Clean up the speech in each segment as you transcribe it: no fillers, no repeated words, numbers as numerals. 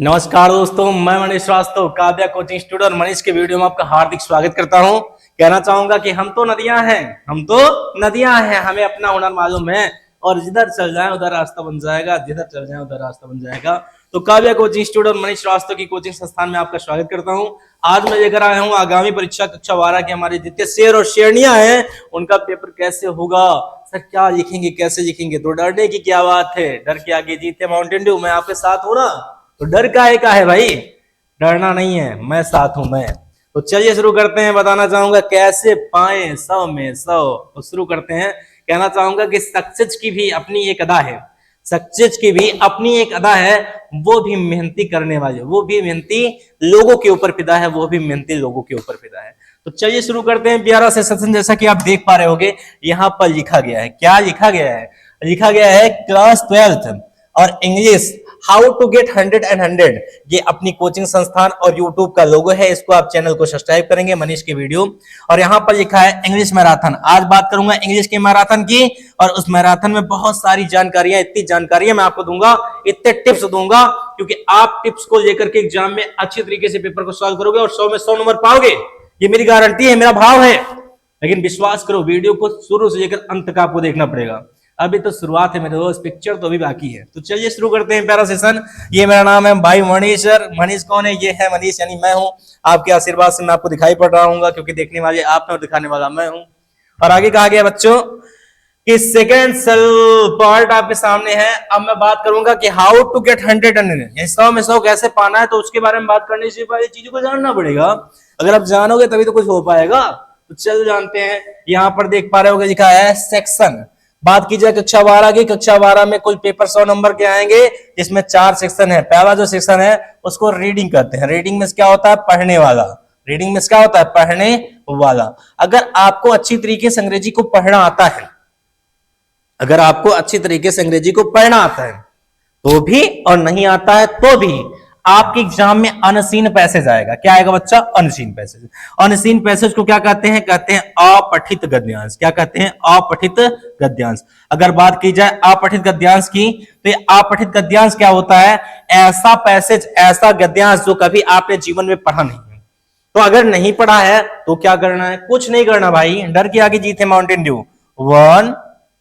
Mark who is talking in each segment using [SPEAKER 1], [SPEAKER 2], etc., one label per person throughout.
[SPEAKER 1] नमस्कार दोस्तों, मैं मनीष श्रीवास्तव काव्या कोचिंग स्टूडियो और मनीष के वीडियो में आपका हार्दिक स्वागत करता हूं। कहना चाहूंगा कि हम तो नदियां हैं, हमें अपना हुनर मालूम है और जिधर चल जाए उधर रास्ता बन जाएगा, जिधर चल जाए उधर रास्ता बन जाएगा। तो काव्या कोचिंग स्टूडियो और मनीष श्रीवास्तव की कोचिंग संस्थान में आपका स्वागत करता हूँ। आज मैं लेकर आया हूँ आगामी परीक्षा कक्षा 12 के हमारे जितने शेर और शेरनियां हैं उनका पेपर कैसे होगा, सर क्या लिखेंगे, कैसे लिखेंगे। तो डरने की क्या बात है, डर के आगे जीत है माउंटेन ड्यू। मैं आपके साथ हूं ना, तो डर काहे का है भाई, डरना नहीं है, मैं साथ हूं मैं। तो चलिए शुरू करते हैं। बताना चाहूंगा कैसे पाए 100 में 100। तो शुरू करते हैं। कहना चाहूंगा कि सक्सेस की भी अपनी एक अदा है, सक्सेस की भी अपनी एक अदा है, वो भी मेहनती करने वाले, वो भी मेहनती लोगों के ऊपर फिदा है, वो भी मेहनती लोगों के ऊपर फिदा है। तो चलिए शुरू करते हैं प्यारा से सेशन। जैसा कि आप देख पा रहे होंगे यहाँ पर लिखा गया है, क्या लिखा गया है, लिखा गया है क्लास 12th और English how to get 100 and 100। ये अपनी कोचिंग संस्थान और यूट्यूब का लोगो है, इसको आप चैनल को सब्सक्राइब करेंगे मनीष के वीडियो। और यहाँ पर लिखा है इंग्लिश मैराथन। आज बात करूंगा इंग्लिश के मैराथन की, और उस मैराथन में बहुत सारी जानकारियां, इतनी जानकारियां मैं आपको दूंगा, इतने टिप्स दूंगा, क्योंकि आप टिप्स को लेकर के एग्जाम में अच्छी तरीके से पेपर को सॉल्व करोगे और 100 में 100 नंबर पाओगे। ये मेरी गारंटी है, मेरा भाव है। लेकिन विश्वास करो, वीडियो को शुरू से लेकर अंत तक आपको देखना पड़ेगा। अभी तो शुरुआत है मेरे दोस्त, पिक्चर तो अभी बाकी है। तो चलिए शुरू करते हैं प्यारा सेशन। ये मेरा नाम है भाई मनीष। मनीष कौन है? ये है मनीष, यानी मैं हूं। आपके आशीर्वाद से मैं आपको दिखाई पड़ रहा हूँ, क्योंकि देखने वाले आप हैं और दिखाने वाला मैं हूं। और आगे कहा गया बच्चों कि सेकेंड सेल पार्ट आपके सामने है। अब मैं बात करूंगा कि हाउ टू गेट 100 and 100, 100 में 100 कैसे पाना है। तो उसके बारे में बात करने से पहले चीजों को जानना पड़ेगा। अगर आप जानोगे तभी तो कुछ हो पाएगा। तो चल जानते हैं। यहाँ पर देख पा रहे होगे लिखा है सेक्शन। बात की जाए कक्षा 12 की, कक्षा 12 में कुल पेपर 100 नंबर के आएंगे, जिसमें 4 सेक्शन है। पहला जो सेक्शन है उसको रीडिंग कहते हैं। रीडिंग में क्या होता है? पढ़ने वाला। रीडिंग में क्या होता है? पढ़ने वाला। अगर आपको अच्छी तरीके से अंग्रेजी को पढ़ना आता है, अगर आपको अच्छी तरीके से अंग्रेजी को पढ़ना आता है तो भी, और नहीं आता है तो भी, आपके एग्जाम में अनसीन पैसेज आएगा। क्या आएगा बच्चा? Unseen passage. अनसीन पैसेज को क्या कहते हैं? कहते हैं अपठित गद्यांश। क्या कहते हैं? अपठित गद्यांश। अगर बात की जाए अपठित गद्यांश की, तो ये अपठित गद्यांश क्या होता है? ऐसा पैसेज, ऐसा गद्यांश जो कभी आपने जीवन में पढ़ा नहीं है। तो अगर नहीं पढ़ा है तो क्या करना है? कुछ नहीं करना भाई, डर के आगे जीत है माउंटेन ड्यू। 1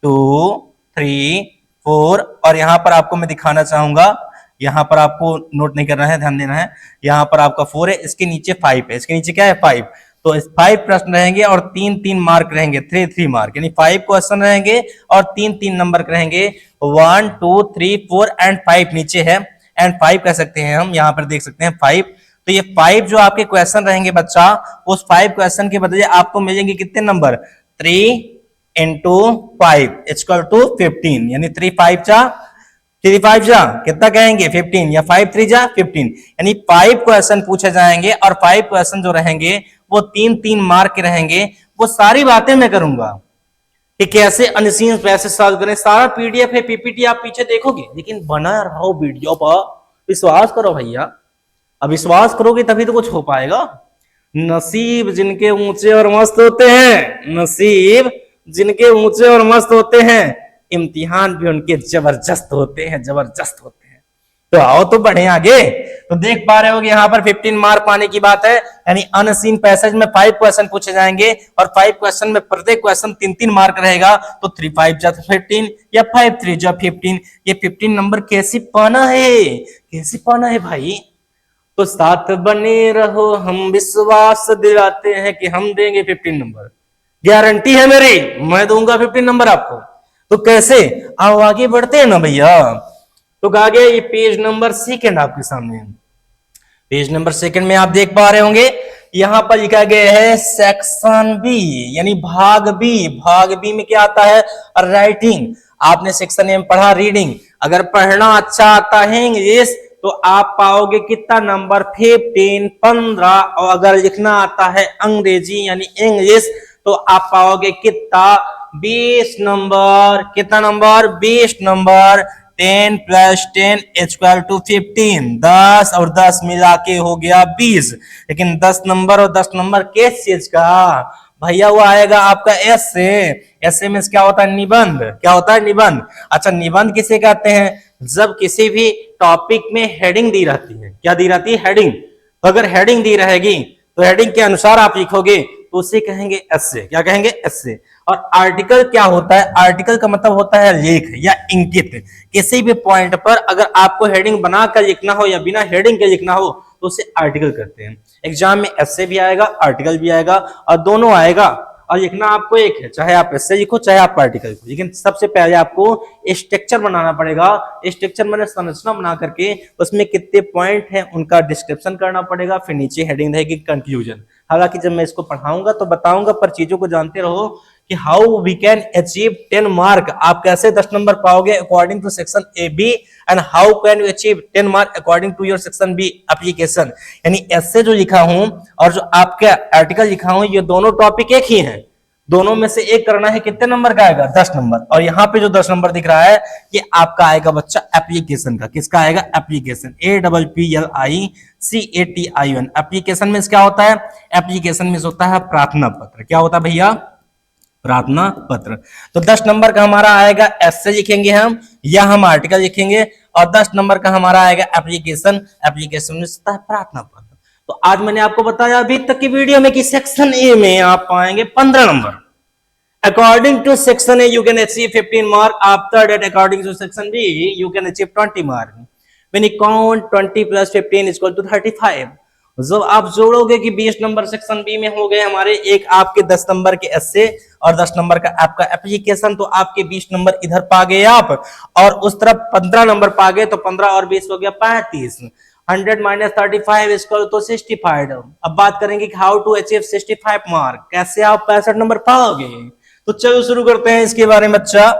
[SPEAKER 1] 2 3 4, और यहां पर आपको मैं दिखाना चाहूंगा, यहां पर आपको नोट नहीं करना है, ध्यान देना है। यहां पर आपका 4 है, इसके नीचे 5 है, इसके नीचे क्या है? 5। तो 5 प्रश्न रहेंगे और 3-3 मार्क रहेंगे, 3-3 मार्क, यानी 5 क्वेश्चन रहेंगे और 3-3 नंबर रहेंगे। 1 2 3 4 एंड 5 नीचे है, एंड 5 कह सकते हैं हम। यहां पर देख सकते हैं 5। तो ये 5 जो आपके क्वेश्चन रहेंगे बच्चा, उस 5 क्वेश्चन के बदले आपको मिलेंगे कितने नंबर? 3 into 5 = 15, यानी 3 5 जा कितना कहेंगे? 15, या 5 3 जा 15, यानी 5 क्वेश्चन पूछे जाएंगे और 5 क्वेश्चन जो रहेंगे वो 3-3 मार्क के रहेंगे। वो सारी बातें मैं करूंगा कि कैसे अनसीन पैसे सॉल्व करें। सारा पीडीएफ है, पीपीटी आप पीछे देखोगे, लेकिन बना रहो वीडियो पर। विश्वास करो भैया, अब विश्वास करोगे तभी तो कुछ हो पाएगा। नसीब जिनके ऊंचे और मस्त होते हैं, नसीब जिनके ऊंचे और मस्त होते हैं, इम्तिहान भी उनके जबरदस्त होते हैं, जबरदस्त होते हैं। तो आओ तो बढ़े आगे। तो देख पा रहे हो यहाँ पर 15 मार्क पाने की बात है, यानी अनसीन पैसेज में 5 क्वेश्चन पूछे जाएंगे और 5 क्वेश्चन में प्रत्येक क्वेश्चन 3-3 मार्क रहेगा। तो 3 5 जा 15 या 5 3 जा 15। ये 15 नंबर कैसे पाना है? कैसे पाना है भाई? तो साथ बने रहो, हम विश्वास दिलाते हैं कि हम देंगे 15 नंबर। गारंटी है मेरी, मैं दूंगा 15 नंबर आपको। तो कैसे? आओ आगे बढ़ते हैं ना भैया। तो कहा गया ये पेज नंबर 2 आपके सामने। पेज नंबर 2 में आप देख पा रहे होंगे यहां पर लिखा गया है सेक्शन बी, यानी भाग बी। भाग बी में क्या आता है? राइटिंग। आपने सेक्शन ए में पढ़ा रीडिंग। अगर पढ़ना अच्छा आता है इंग्लिश तो आप पाओगे कितना नंबर? 15 15। और अगर लिखना आता है अंग्रेजी यानी इंग्लिश तो आप पाओगे कितना? 20 नंबर। कितना नंबर? 20 नंबर। 10 + 10 = 15। 10 और 10 मिला के हो गया 20। लेकिन 10 नंबर और 10 नंबर किस चीज का भैया? वो आएगा आपका एस से। एस में क्या होता है? निबंध। क्या होता है? निबंध। अच्छा, निबंध किसे कहते हैं? जब किसी भी टॉपिक में हेडिंग दी रहती है, क्या दी रहती है, हेडिंग। तो अगर हेडिंग दी रहेगी तो हेडिंग के अनुसार आप लिखोगे तो उसे कहेंगे एस्से। क्या कहेंगे, एस्से। और आर्टिकल क्या होता है, आर्टिकल का मतलब होता है लेख या इंगित। किसी भी पॉइंट पर अगर आपको हेडिंग बनाकर लिखना हो या बिना हेडिंग के लिखना हो तो उसे आर्टिकल कहते हैं। एग्जाम में एस्से भी आएगा, आर्टिकल भी आएगा, और दोनों आएगा, और लिखना आपको एक है, चाहे आप एस्से लिखो चाहे आप आर्टिकल लिखो। लेकिन सबसे पहले आपको स्ट्रक्चर बनाना पड़ेगा। स्ट्रक्चर मैंने संरचना बना करके उसमें कितने पॉइंट हैं उनका डिस्क्रिप्शन करना पड़ेगा, फिर नीचे हेडिंग रहेगी कंक्लूजन। हालांकि जब मैं इसको पढ़ाऊंगा तो बताऊंगा, पर चीजों को जानते रहो कि how we can achieve 10 mark. आप कैसे 10 नंबर पाओगे according to section A B, and how can you achieve 10 mark according to your section B application. यानी ऐसे जो लिखा हूं और जो आपका आर्टिकल लिखा हूं, ये दोनों टॉपिक एक ही हैं। दोनों में से एक करना है, कितने नंबर का आएगा, 10 नंबर। और यहाँ पे जो 10 नंबर दिख रहा है ये आपका आएगा बच्चा एप्लीकेशन का। किसका आएगा, एप्लीकेशन। APPLICATION। एप्लीकेशन में क्या होता है, एप्लीकेशन में होता है प्रार्थना पत्र। क्या होता है भैया, प्रार्थना पत्र। तो 10 नंबर का हमारा आएगा एस्से लिखेंगे हम, या हम आर्टिकल लिखेंगे, और 10 नंबर का हमारा आएगा एप्लीकेशन। एप्लीकेशन में होता है प्रार्थना पत्र। तो आज मैंने आपको बताया अभी तक की वीडियो में कि सेक्शन ए में आप पाएंगे 15 नंबर। According to section A you can achieve 15 mark, after that according to section B you can achieve 20 mark. When you count 20 plus 15 is equal to 35। जब आप जोड़ोगे कि 20 नंबर सेक्शन बी में हो गए हमारे, एक आपके 10 नंबर के एस्से और 10 नंबर का आपका एप्लीकेशन, तो आपके 20 नंबर इधर पा गए आप, और उस तरफ 15 नंबर पा गए, तो 15 और 20 हो गया 35। 100 माइनस 35 इक्वल टू 65। अब बात करेंगे कि हाउ टू अचीव 65 मार्क, कैसे आप 65 नंबर पाओगे। तो चलो शुरू करते हैं इसके बारे में बच्चा।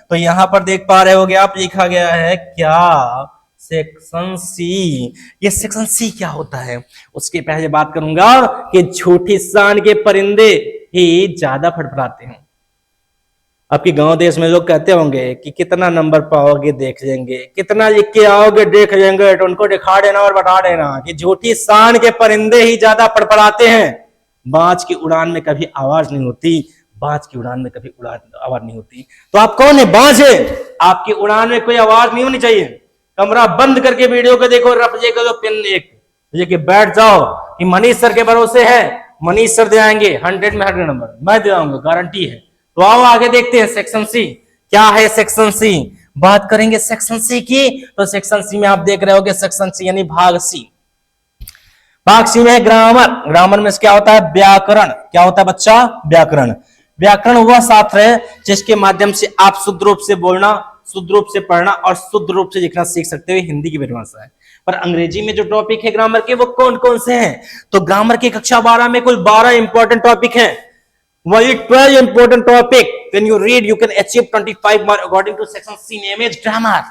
[SPEAKER 1] तो यहां पर देख पा रहे होगे आप, लिखा गया है क्या, सेक्शन सी। ये सेक्शन सी क्या होता है उसके पहले बात करूंगा कि झूठी शान के परिंदे ही ज्यादा फड़फड़ाते हैं। आपके गांव देश में लोग कहते होंगे कि कितना नंबर पाओगे देख लेंगे, कितना लिख के आओगे देख लेंगे, तो उनको दिखा देना और बता देना कि झूठी शान के परिंदे ही ज्यादा फड़फड़ाते हैं। बाज की उड़ान में कभी आवाज नहीं होती, बाज की उड़ान में कभी आवाज नहीं होती। तो आप कौन है, बाज है, आपकी उड़ान में कोई आवाज नहीं होनी चाहिए। कमरा बंद करके वीडियो को देखो, रफ करो, पेन एक लेके बैठ जाओ कि मनीष सर के भरोसे है, मनीष सर दे आएंगे 100 में 100 नंबर, मैं दे आऊंगा, गारंटी है। तो आओ आगे देखते हैं सेक्शन सी क्या है। सेक्शन सी बात करेंगे सेक्शन सी की, तो सेक्शन सी में आप देख रहे होगे सेक्शन सी यानी भाग सी। भाग सी में है ग्रामर। ग्रामर में क्या होता है, व्याकरण। क्या होता है बच्चा, व्याकरण। व्याकरण वह शास्त्र है जिसके माध्यम से आप शुद्ध रूप से बोलना, शुद्ध रूप से पढ़ना और शुद्ध रूप से लिखना सीख सकते हो। हिंदी की परिभाषा है। पर अंग्रेजी में जो टॉपिक है ग्रामर के, वो कौन कौन से हैं, तो ग्रामर की कक्षा 12 में कुल 12 इंपॉर्टेंट टॉपिक हैं। Only 12 important topic. When you read, you can achieve 25 mark according to section C, name is grammar.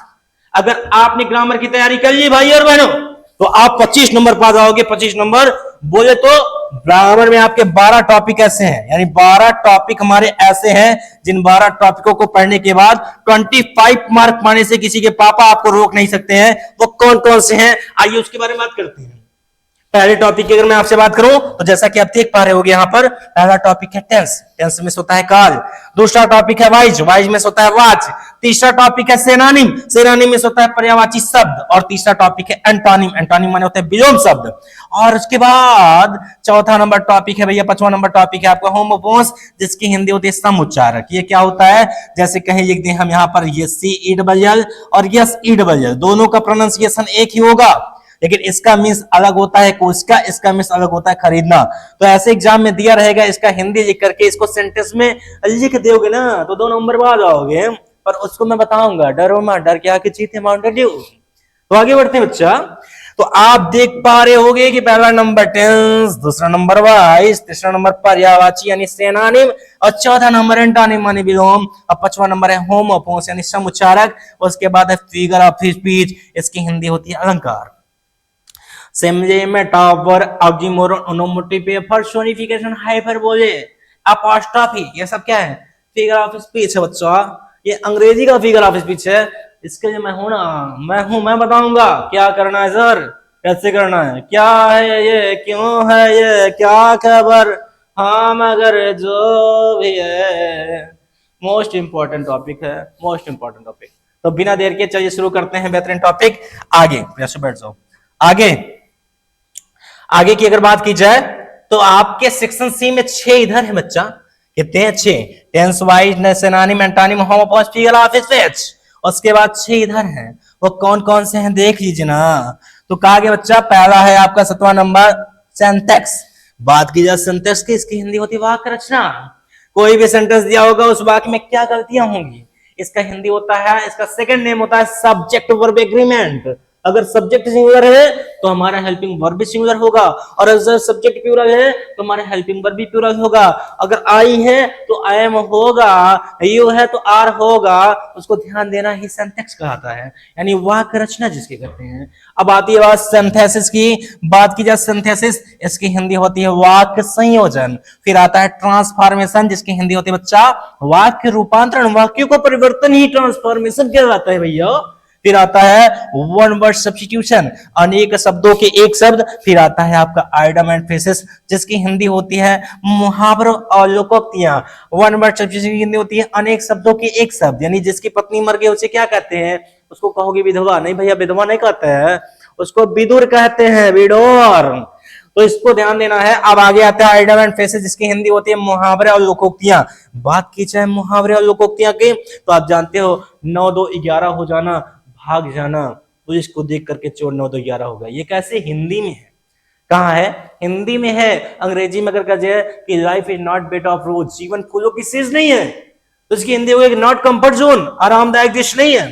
[SPEAKER 1] अगर आपने ग्रामर की तैयारी कर ली भाई और बहनों, तो आप 25 नंबर पा जाओगे। 25 नंबर बोले तो ग्रामर में आपके 12 टॉपिक ऐसे हैं, यानी 12 टॉपिक हमारे ऐसे हैं जिन 12 टॉपिकों को पढ़ने के बाद 25 मार्क पाने से किसी के पापा आपको रोक नहीं सकते हैं। वो कौन कौन से हैं, आइए उसके बारे में बात करते हैं। पहले टॉपिक की अगर मैं आपसे बात करूं तो जैसा कि आप देख पा रहे होगे यहां पर, पहला टॉपिक है टेंस। टेंस में होता है काल। दूसरा टॉपिक है वाइज। वाइज में होता है वाच। तीसरा टॉपिक है सेनानिम। सेनानिम में होता है पर्यायवाची शब्द। और तीसरा टॉपिक है एंटोनिम। एंटोनिम माने होता है विलोम शब्द। और उसके बाद चौथा नंबर टॉपिक है भैया, 5वां नंबर टॉपिक है आपका होमोफोन्स, जिसकी हिंदी होती है समुच्चारक। ये क्या होता है, जैसे कहीं लिख दें हम यहां पर यस सी ई डबल एल और यस ई डबल एल, दोनों का प्रोनाउंसिएशन एक ही होगा, लेकिन इसका मीन्स अलग होता है कोर्स का, इसका मीन्स अलग होता है खरीदना। तो ऐसे एग्जाम में दिया रहेगा, इसका हिंदी लिख करके इसको सेंटेंस में लिख दोगे ना तो 2 नंबर पा जाओगे। पर उसको मैं बताऊंगा, डरो मत, डर के आके जीते माउंटेन ड्यू। तो आगे बढ़ते हैं बच्चा। तो आप देख पा रहे होगे कि पहला नंबर टेंस, दूसरा नंबर वाइज, तीसरा नंबर पर्यायवाची यानी सेनानिम, और चौथा नंबर एंटोनिम यानी विलोम, और 5वां नंबर है होमोफोन्स यानी समुच्चारक। उसके बाद है फिगर ऑफ स्पीच, इसकी हिंदी होती है अलंकार। Simile, metaphor, oxymoron, onomatopoeia, personification, hyperbole, apostrophe, ये सब क्या है, फिगर ऑफ स्पीच है बच्चा। ये अंग्रेजी का फिगर ऑफ स्पीच है। इसके लिए मैं हूं ना, मैं बताऊंगा क्या करना है सर, कैसे करना है, क्या है ये, क्यों है ये, क्या खबर, हाँ मगर जो भी है। मोस्ट इंपॉर्टेंट टॉपिक है, मोस्ट इंपॉर्टेंट टॉपिक। तो बिना देर के चलिए शुरू करते हैं बेहतरीन टॉपिक। आगे बैठ जाओ। आगे आगे की अगर बात की जाए तो आपके सेक्शन सी में 6 इधर है बच्चा। कितने हैं? 6। टेंस वाइज सिनोनिम एंटोनिम होमोपोस्टिकल ऑफिस वेज। उसके बाद 6 इधर हैं। वो कौन कौन से हैं देख लीजिए ना। तो कहा गया बच्चा पहला है आपका 7वां नंबर सिंटैक्स। बात की जाए सिंटैक्स की, इसकी हिंदी होती है वाक्य रचना। कोई भी सेंटेंस दिया होगा उस वाक्य में क्या गलतियां होंगी, इसका हिंदी होता है, इसका सेकंड नेम होता है सब्जेक्ट वर्ब एग्रीमेंट। अगर सब्जेक्ट सिंगुलर है तो हमारा हेल्पिंग वर्ब भी सिंगुलर होगा, और अगर सब्जेक्ट प्लूरल है तो हमारा हेल्पिंग वर्ब भी प्लूरल होगा। अगर आई है तो आई एम होगा, यू है तो आर होगा। उसको ध्यान देना ही सिंटैक्स कहलाता है, यानी वाक्य रचना जिसके कहते हैं। अब आती है बात सिंथेसिस की। बात की जाए सिंथेसिस, इसकी हिंदी होती है वाक्य संयोजन। फिर आता है ट्रांसफॉर्मेशन, जिसकी हिंदी होती है बच्चा वाक्य रूपांतरण। वाक्यों को परिवर्तन ही ट्रांसफॉर्मेशन कहलाता है भैया। फिर आता है वन वर्ड सब्स्टिट्यूशन, अनेक शब्दों के एक शब्द। फिर आता है आपका आइडम एंड फ्रेजेस, जिसकी हिंदी होती है मुहावरों और लोकोक्तियां। वन वर्ड सब्स्टिट्यूशन की हिंदी होती है अनेक शब्दों के एक शब्द, यानी जिसकी पत्नी मर गई उसे क्या कहते हैं? उसको कहोगे विधवा? नहीं भैया, विधवा नहीं कहते हैं, उसको विदुर कहते हैं, विडोर। तो इसको ध्यान देना है। अब आगे आता है आइडम एंड फ्रेजेस, जिसकी हिंदी होती है मुहावरे और लोकोक्तियां। बात की जाए मुहावरे और लोकोक्तियां की, तो आप जानते हो 9 2 11 हो जाना, भाग जाना, तो इसको देख करके चोर 9 2 11 होगा। ये कैसे? हिंदी में है। कहाँ है? हिंदी में है। अंग्रेजी में अगर कहा जाए कि life is not bed of रोज, जीवन फूलों की सीज नहीं है, तो इसकी हिंदी होगी नॉट कंफर्ट जोन, आरामदायक देश नहीं है।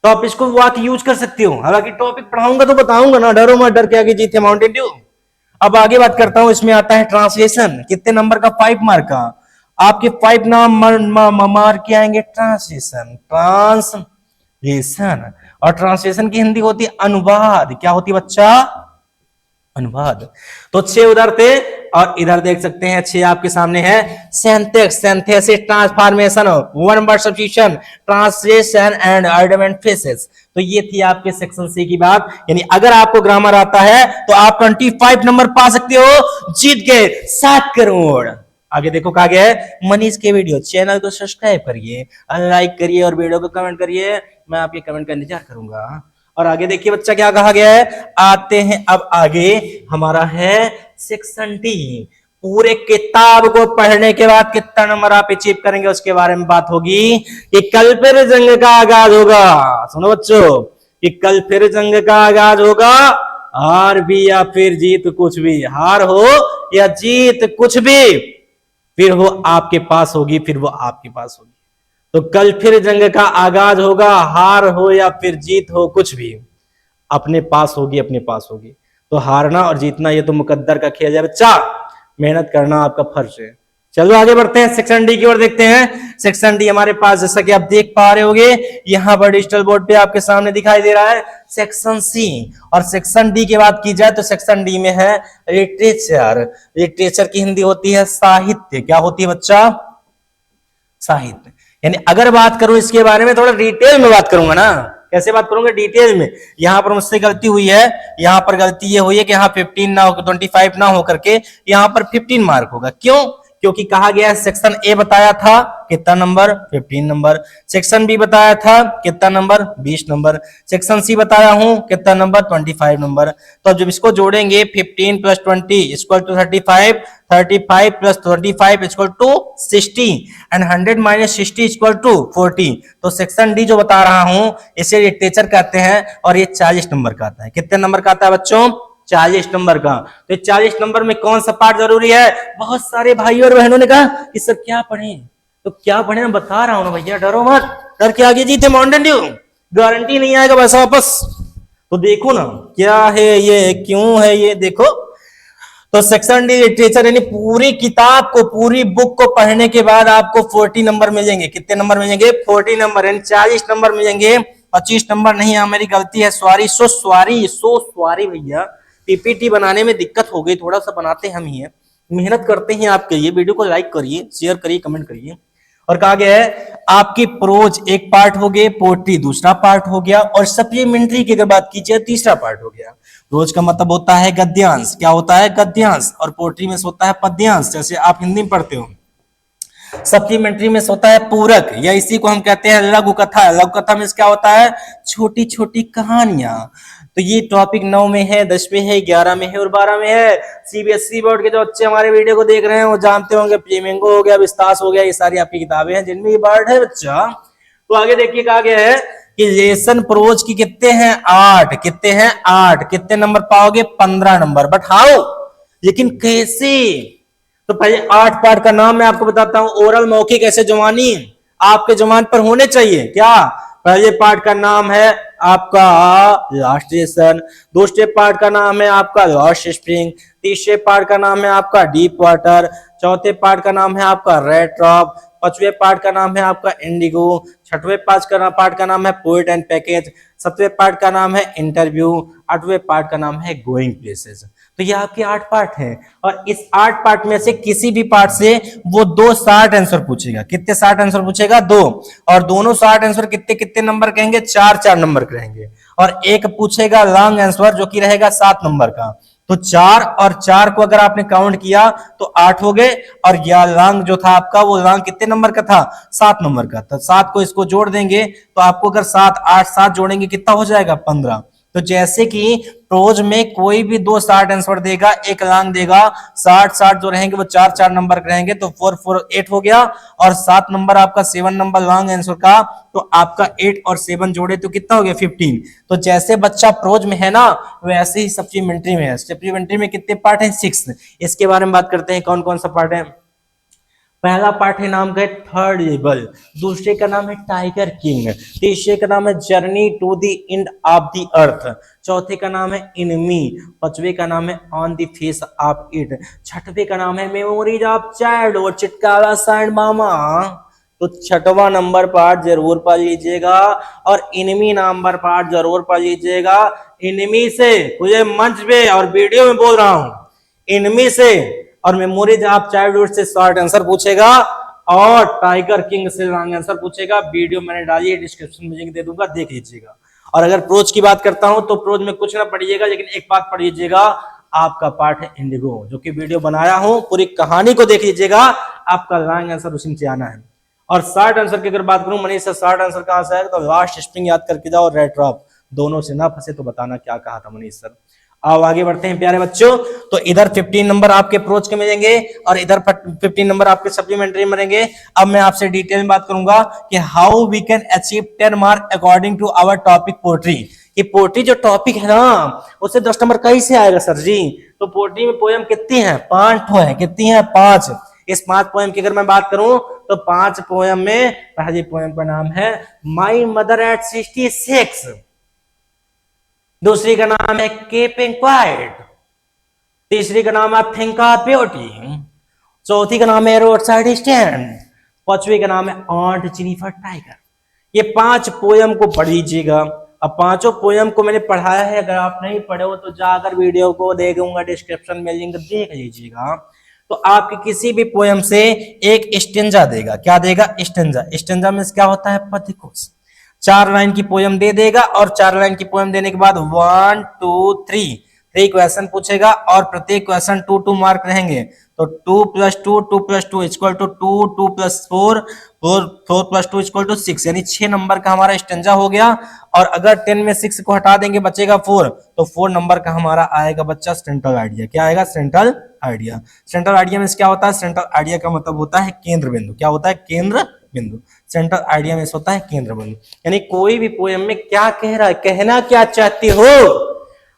[SPEAKER 1] तो आप इसको वाक्य यूज कर सकते हो। हालांकि टॉपिक पढ़ाऊंगा तो बताऊंगा ना, डरो मत, डर के आगे जीते माउंटेन ड्यू। अब आगे बात करता हूं, इसमें आता है ट्रांसलेशन। कितने नंबर का? 5 मार्क का। आपके 5 नाम मार्क के आएंगे ट्रांसलेशन, ट्रांसलेशन। और ट्रांसलेशन की हिंदी होती है अनुवाद। क्या होती है बच्चा? अनुवाद। तो 6 उधर थे, और इधर देख सकते हैं 6 आपके सामने है। Syntax, synthesis, transformation, one word substitution, translation and idem and phrases. तो ये थी आपके सेक्शन सी की बात। यानी अगर आपको ग्रामर आता है तो आप 25 नंबर पा सकते हो, जीत गए 7 करोड़। आगे देखो कहा गया है मनीष के वीडियो, चैनल को सब्सक्राइब करिए, लाइक करिए और वीडियो को कमेंट करिए। मैं आपके कमेंट का इंतजार करूंगा। और आगे देखिए बच्चा क्या कहा गया है। आते हैं अब आगे, हमारा है सेक्शन डी। पूरे किताब को पढ़ने के बाद कितना नंबर आप अचीव करेंगे उसके बारे में बात होगी। कि कल फिर जंग का आगाज होगा। सुनो बच्चों, कि कल फिर जंग का आगाज होगा, हार भी या फिर जीत कुछ भी, हार हो या जीत कुछ भी, फिर वो आपके पास होगी, फिर वो आपके पास होगी। तो कल फिर जंग का आगाज होगा, हार हो या फिर जीत हो, कुछ भी अपने पास होगी, अपने पास होगी। तो हारना और जीतना ये तो मुकद्दर का खेल है बच्चा, मेहनत करना आपका फर्ज है। चलो आगे बढ़ते हैं, सेक्शन डी की ओर देखते हैं। सेक्शन डी हमारे पास, जैसा कि आप देख पा रहे होंगे यहां पर डिजिटल बोर्ड पे आपके सामने दिखाई दे रहा है सेक्शन सी। और सेक्शन डी की बात की जाए तो सेक्शन डी में है लिटरेचर। लिटरेचर की हिंदी होती है साहित्य। क्या होती है बच्चा? साहित्य। यानी अगर बात करूं इसके बारे में थोड़ा डिटेल में बात करूंगा ना। कैसे बात करूंगा? डिटेल में। यहां पर मुझसे गलती हुई है, यहां पर गलती ये हुई है कि यहां 15 ना हो, 25 ना हो करके यहां पर 15 मार्क होगा। क्यों? क्योंकि कहा गया है सेक्शन ए बताया था कितना नंबर? 15 नंबर। सेक्शन बी बताया था कितना नंबर? 20 नंबर। सेक्शन सी बताया हूं कितना नंबर? 25 नंबर। तो जब इसको जोड़ेंगे 15 plus 20 equal to 35, 35 plus 25 equal to 60 and 100 minus 60 equal to 40। तो सेक्शन डी जो बता रहा हूं इसे लिटरेचर कहते हैं, और ये 40 नंबर का आता है। कितने नंबर का आता है बच्चों? 40 नंबर का। तो 40 नंबर में कौन सा पार्ट जरूरी है? बहुत सारे भाइयों और बहनों ने कहा कि सर क्या पढ़ें, तो क्या पढ़े मैं बता रहा हूं ना भैया, डरो मत, डर के आगे जीते माउंटेन ड्यू, गारंटी नहीं आएगा बस वापस। तो देखो ना क्या है ये, क्यों है ये, देखो। तो सेक्शन डी लिटरेचर यानी पूरी किताब को, पूरी बुक को पढ़ने के बाद आपको 40 नंबर मिलेंगे। कितने नंबर मिलेंगे? 40 नंबर, यानी 40 नंबर मिलेंगे। 25 नंबर नहीं, मेरी गलती है, सॉरी भैया, पीपीटी बनाने में दिक्कत हो गई, थोड़ा सा बनाते हम ही है, मेहनत करते हैं आपके लिए। वीडियो को लाइक करिए, शेयर करिए, कमेंट करिए। और कहा गया है आपकी प्रोज एक पार्ट हो गए, पोएट्री दूसरा पार्ट हो गया, और सप्लीमेंट्री की अगर बात कीजिए तीसरा पार्ट हो गया। प्रोज का मतलब होता है गद्यांश। क्या होता है? गद्यांश। और पोएट्री में होता है पद्यांश, जैसे आप हिंदी में पढ़ते हो। सप्लीमेंट्री में होता है पूरक, या इसी को हम कहते हैं लघु कथा। लघु कथा में क्या होता है? छोटी छोटी कहानियां। तो ये टॉपिक 9 में है, 10 में है, 11 में है और 12 में है। सीबीएसई बोर्ड के जो बच्चे हमारे वीडियो को देख रहे हैं वो जानते होंगे, फ्लेमिंगो हो गया, विस्तास हो गया, ये सारी आपकी किताबें हैं जिनमें ये वर्ड है बच्चा। तो आगे देखिए कहा गया है कि लेसन प्रोज की कितने हैं? 8। कितने हैं? 8। कितने नंबर पाओगे? 15 नंबर। बट हाउ, लेकिन कैसे? तो पहले 8 पार्ट का नाम मैं आपको बताता हूं। ओरल, मौखिक, ऐसे जुबानी आपके जुबान पर होने चाहिए। क्या? पहले पार्ट का नाम है आपका लास्ट लेसन, दूसरे पार्ट का नाम है आपका लास्ट स्प्रिंग, तीसरे पार्ट का नाम है आपका डीप वाटर, चौथे पार्ट का नाम है आपका रेड ड्रॉप, पांचवें पार्ट का नाम है आपका इंडिगो, छठवें पार्ट का नाम है पोएट एंड पैकेज, सातवें पार्ट का नाम है इंटरव्यू, आठवें पार्ट का नाम है गोइंग प्लेसेस। तो ये आपके 8 पार्ट हैं और इस 8 पार्ट में से किसी भी पार्ट से वो 2 शॉर्ट आंसर पूछेगा। कितने शॉर्ट आंसर पूछेगा? 2। और दोनों शॉर्ट आंसर कितने कितने नंबर कहेंगे? 4-4 नंबर कहेंगे। और एक पूछेगा लॉन्ग आंसर जो कि रहेगा 7 नंबर का। तो 4 और 4 को अगर आपने काउंट किया तो 8 हो गए, और यह लॉन्ग जो था आपका वो लॉन्ग कितने नंबर का था? 7 नंबर का। तो 7 को इसको जोड़ देंगे तो आपको अगर 7 8 7 जोड़ेंगे कितना हो जाएगा? 15। तो जैसे कि प्रोज में कोई भी 2 शॉर्ट आंसर देगा, एक लॉन्ग देगा, 60 जो रहेंगे वो 4-4 नंबर के रहेंगे, तो 4 4 8 हो गया, और 7 नंबर आपका 7 नंबर लॉन्ग आंसर का, तो आपका 8 और 7 जोड़े तो कितना हो गया? 15। तो जैसे बच्चा प्रोज में है ना वैसे ही सप्लीमेंट्री में है। सप्लीमेंट्री में कितने पार्ट हैं? 6। इसके बारे में बात करते हैं कौन कौन सा पार्ट है। पहला पार्ट है नाम का थर्ड लेवल, दूसरे का नाम है टाइगर किंग, तीसरे का नाम है journey to the end of the earth, चौथे का नाम है इनमी, पांचवे का नाम है on the face of it, छठवे का नाम है मेमोरीज ऑफ चाइल्ड और चिटकाला साइंड मामा। तो छठवां नंबर पार्ट जरूर पढ़ लीजिएगा और इनमी नंबर पार्ट जरूर पढ़ लीजिएगा। इनमी से मुझे मंच पे और वीडियो में बोल रहा हूं, इनमी से और मेमोरीज ऑफ चाइल्डहुड से शॉर्ट आंसर पूछेगा और टाइगर किंग से लॉन्ग आंसर पूछेगा। वीडियो मैंने डाली है, डिस्क्रिप्शन में लिंक दे दूंगा, देख लीजिएगा। और अगर प्रोज की बात करता हूं तो प्रोज में कुछ ना पढ़िएगा, लेकिन एक बात पढ़ लीजिएगा, आपका पार्ट है इंडिगो, जो कि वीडियो बनाया हूं, पूरी कहानी को देख लीजिएगा, आपका लॉन्ग आंसर उसी से आना है। और शॉर्ट आंसर की अगर बात करूं मनीष सर, शॉर्ट आंसर कहां से आएगा? तो लास्ट स्प्रिंग याद करके जाओ, रेड ड्रॉप, दोनों से ना फंसे तो बताना क्या कहा था मनीष सर। आओ आगे बढ़ते हैं प्यारे बच्चों। तो इधर 15 नंबर आपके प्रोज के मिलेंगे और इधर 15 नंबर आपके सप्लीमेंट्री मिलेंगे। अब मैं आपसे डिटेल में बात करूंगा कि how we can achieve 10 mark according to our topic poetry. कि पोएट्री जो टॉपिक है ना उससे 10 नंबर कैसे आएगा सर जी? तो पोएट्री में पोएम कितनी है? 5 है। कितनी है? 5। इस 5 पोएम की अगर मैं बात करूं तो 5 पोएम में पहली पोएम का नाम है माई मदर एट 66, दूसरी का नाम है कीपिंग क्वाइट, तीसरी का नाम है थिंक ऑफ ब्यूटी, चौथी का नाम है रोड साइड स्टैंड, पांचवी का नाम है ऑन्ट जेनिफर टाइगर। ये 5 पोयम को पढ़ लीजिएगा। अब 5 पोयम को मैंने पढ़ाया है, अगर आप नहीं पढ़े हो तो जाकर वीडियो को देखूंगा, डिस्क्रिप्शन में लिंक देख लीजिएगा। तो आपके किसी भी पोयम से एक स्टेंजा देगा। क्या देगा? स्टेंजा। स्टेंजा में क्या होता है? पद्यकोश। 4 लाइन की पोयम दे देगा और 4 लाइन की पोयम देने के बाद 1 2 3 क्वेश्चन पूछेगा और प्रत्येक क्वेश्चन 2 मार्क रहेंगे। तो 2 + 2 2 + 2 इक्वल टू 2 2 + 4 4 + 2 इक्वल टू 6, यानी 6 नंबर का हमारा स्टेंजा हो गया। और अगर 10 में 6 को हटा देंगे बचेगा 4, तो 4 नंबर का हमारा आएगा बच्चा सेंट्रल आइडिया। क्या आएगा? Central idea. सेंट्रल आइडिया में क्या होता है? सेंट्रल आइडिया का मतलब होता है केंद्र बिंदु। क्या होता है? केंद्र बिंदु। सेंट्रल आइडिया में होता है केंद्र बिंदु, यानी कोई भी पोएम में क्या कह रहा है, कहना क्या चाहते हो,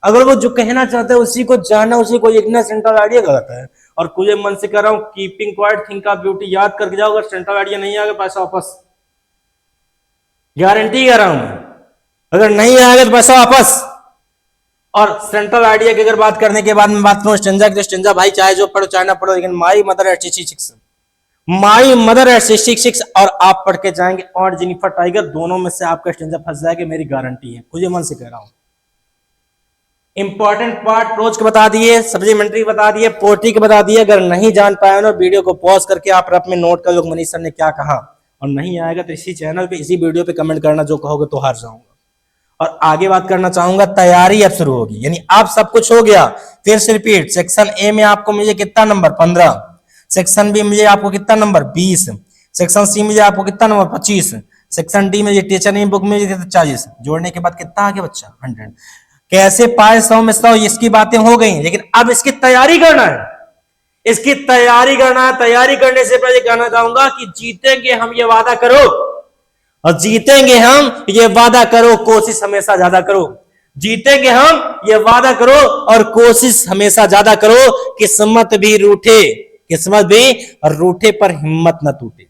[SPEAKER 1] अगर वो जो कहना चाहते हैं उसी को जानना, उसी को लिखना, सेंट्रल आइडिया गलत है। और खुले मन से कह रहा हूं, keeping quiet, think of beauty याद करके जाओ। अगर सेंट्रल आइडिया नहीं आएगा पैसा वापस, गारंटी कह रहा हूं मैं। अगर नहीं आएगा तो पैसा वापस। और सेंट्रल आइडिया की अगर बात करने के बाद में बात करूं स्टेंजा की, तो स्टेंजा भाई चाहे जो पढ़ो चाहे ना पढ़ो, लेकिन my mother eight 66, my mother eight 66 और आप पढ़ के जाएंगे और जेनिफर टाइगर, दोनों में से आपका स्टेंजा फंस जाएगा, मेरी गारंटी है, खुले मन से कह रहा हूं। इंपॉर्टेंट पार्ट प्रोज के बता दिए, सप्लीमेंट्री बता दिए, पोएट्री के बता दिए। अगर नहीं जान पाए ना वीडियो को पॉज करके आप रफ में नोट कर लो मनीष सर ने क्या कहा, और नहीं आएगा तो इसी चैनल पे इसी वीडियो पे कमेंट करना, जो कहोगे तो हार जाऊंगा। और आगे बात करना चाहूंगा, तैयारी अब शुरू होगी, यानी आप सब कुछ हो गया। फिर से रिपीट, सेक्शन ए में आपको मिले कितना नंबर? 15, सेक्शन बी मिले आपको कितना नंबर? 20, सेक्शन सी में आपको कितना नंबर 25, सेक्शन डी में टीचर ने बुक में 40, जोड़ने के बाद कितना आ गया बच्चा 100। कैसे पाए 100 में 100, इसकी बातें हो गई, लेकिन अब इसकी तैयारी करना है, इसकी तैयारी करना है। तैयारी करने से पहले कहना चाहूंगा कि जीतेंगे हम ये वादा करो, और जीतेंगे हम ये वादा करो, कोशिश हमेशा ज्यादा करो। जीतेंगे हम ये वादा करो और कोशिश हमेशा ज्यादा करो। किस्मत भी रूठे, किस्मत भी रूठे पर हिम्मत न टूटे,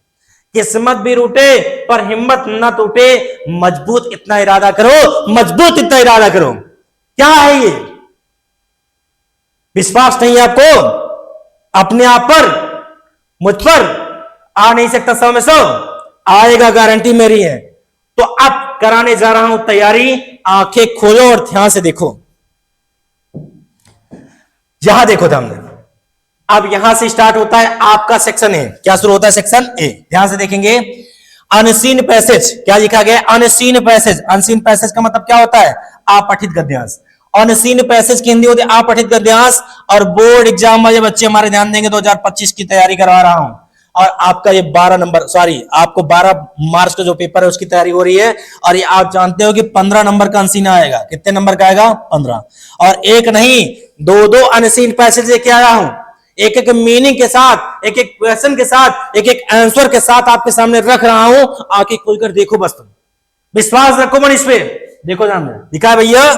[SPEAKER 1] किस्मत भी रूठे पर हिम्मत न टूटे। मजबूत इतना इरादा करो, मजबूत इतना इरादा करो। क्या है ये? विश्वास नहीं है आपको अपने आप पर, मुझ पर? आ नहीं सकता 100 में 100, आएगा, गारंटी मेरी है। तो अब कराने जा रहा हूं तैयारी। आंखें खोलो और ध्यान से देखो, यहां देखो ध्यान। अब यहां से स्टार्ट होता है आपका सेक्शन ए। क्या शुरू होता है? Section A. ध्यान से देखेंगे, अनसीन पैसेज। क्या लिखा गया? Unseen passage. अनसीन पैसेज का मतलब क्या होता है? अपठित गद्यांश। अनसीन पैसेज की हिंदी होती है अपठित गद्यांश। और बोर्ड एग्जाम वाले बच्चे हमारे ध्यान देंगे, 2025 की तैयारी करवा रहा हूं, और आपका ये 12 नंबर, सॉरी आपको 12 मार्च का जो पेपर है उसकी तैयारी हो रही है। और ये आप जानते हो कि 15 नंबर का अनसीन आएगा। कितने नंबर का आएगा? 15। और एक नहीं, दो अनसीन पैसेज लेके आया हूं, एक एक मीनिंग के साथ, एक एक क्वेश्चन के साथ, एक एक आंसर के साथ आपके सामने रख रहा हूं। आंखें खोलकर देखो बस, तुम विश्वास रखो मन इस पे। देखो सामने लिखा है भैया,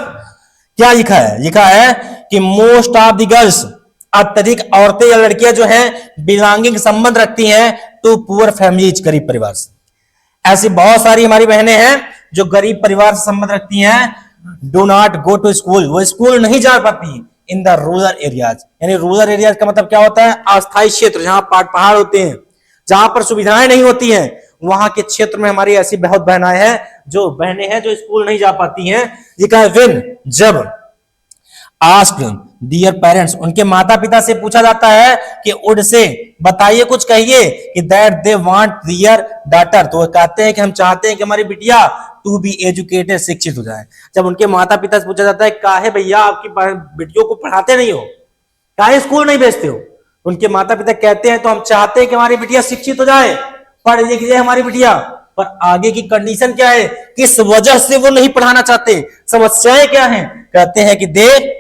[SPEAKER 1] क्या लिखा है? लिखा है कि मोस्ट ऑफ द गर्ल्स, अत्यधिक औरतें या लड़कियां जो हैं बिलोंगिंग संबंध रखती हैं टू पुअर फैमिलीज, गरीब परिवार से। ऐसी बहुत सारी हमारी बहनें हैं जो गरीब परिवार से संबंध रखती हैं। Do not go to school, वो स्कूल नहीं जा पाती इन द रूरल एरियाज। यानी रूरल एरियाज का मतलब क्या होता है? अस्थायी क्षेत्र, जहां पहाड़ होते हैं, जहां पर सुविधाएं नहीं होती हैं, वहां के क्षेत्र में हमारी ऐसी बहुत बहनाएं हैं, जो बहनें हैं जो स्कूल नहीं जा पाती हैं। ये क्या है? व्हेन, जब, आस्क्ड डियर पेरेंट्स, उनके माता पिता से पूछा जाता है कि उनसे बताइए, कुछ कहिए कि that they want there daughter, तो वो कहते हैं कि हम चाहते हैं कि हमारी बिटिया टू बी एजुकेटेड, शिक्षित हो जाए। जब उनके माता पिता से पूछा जाता है काहे भैया आपकी बेटियों को पढ़ाते नहीं हो, काहे स्कूल नहीं भेजते हो, उनके माता पिता कहते हैं तो हम चाहते हैं कि हमारी बिटिया शिक्षित हो जाए, पढ़ लिख जाए हमारी बिटिया। पर आगे की कंडीशन क्या है? किस वजह से वो नहीं पढ़ाना चाहते, समस्याएं क्या हैं? कहते हैं कि they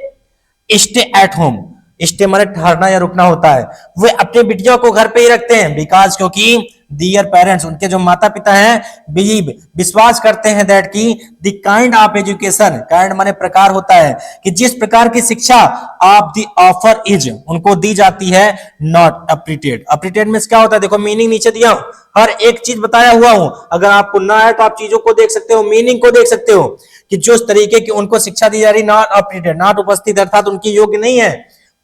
[SPEAKER 1] stay at home, stay माने ठहरना या रुकना होता है। वे अपने बिटिया को घर पे ही रखते हैं, बिकॉज, क्योंकि डियर पेरेंट्स, उनके जो माता पिता हैं, बिलीव, विश्वास करते हैं दैट की the kind of education, kind माने प्रकार होता है, कि जिस प्रकार की शिक्षा ऑफ द ऑफर इज, उनको दी जाती है, नॉट अप्रिटेड। अप्रिटेड में क्या होता है? देखो मीनिंग नीचे दिया हूं, हर एक चीज बताया हुआ हूं। अगर आपको ना है तो आप चीजों को देख सकते हो, मीनिंग को देख सकते हो कि जो तरीके की उनको शिक्षा दी जा रही, नॉट अप्रिटेड, नॉट उपस्थित, अर्थात उनकी योग्य नहीं है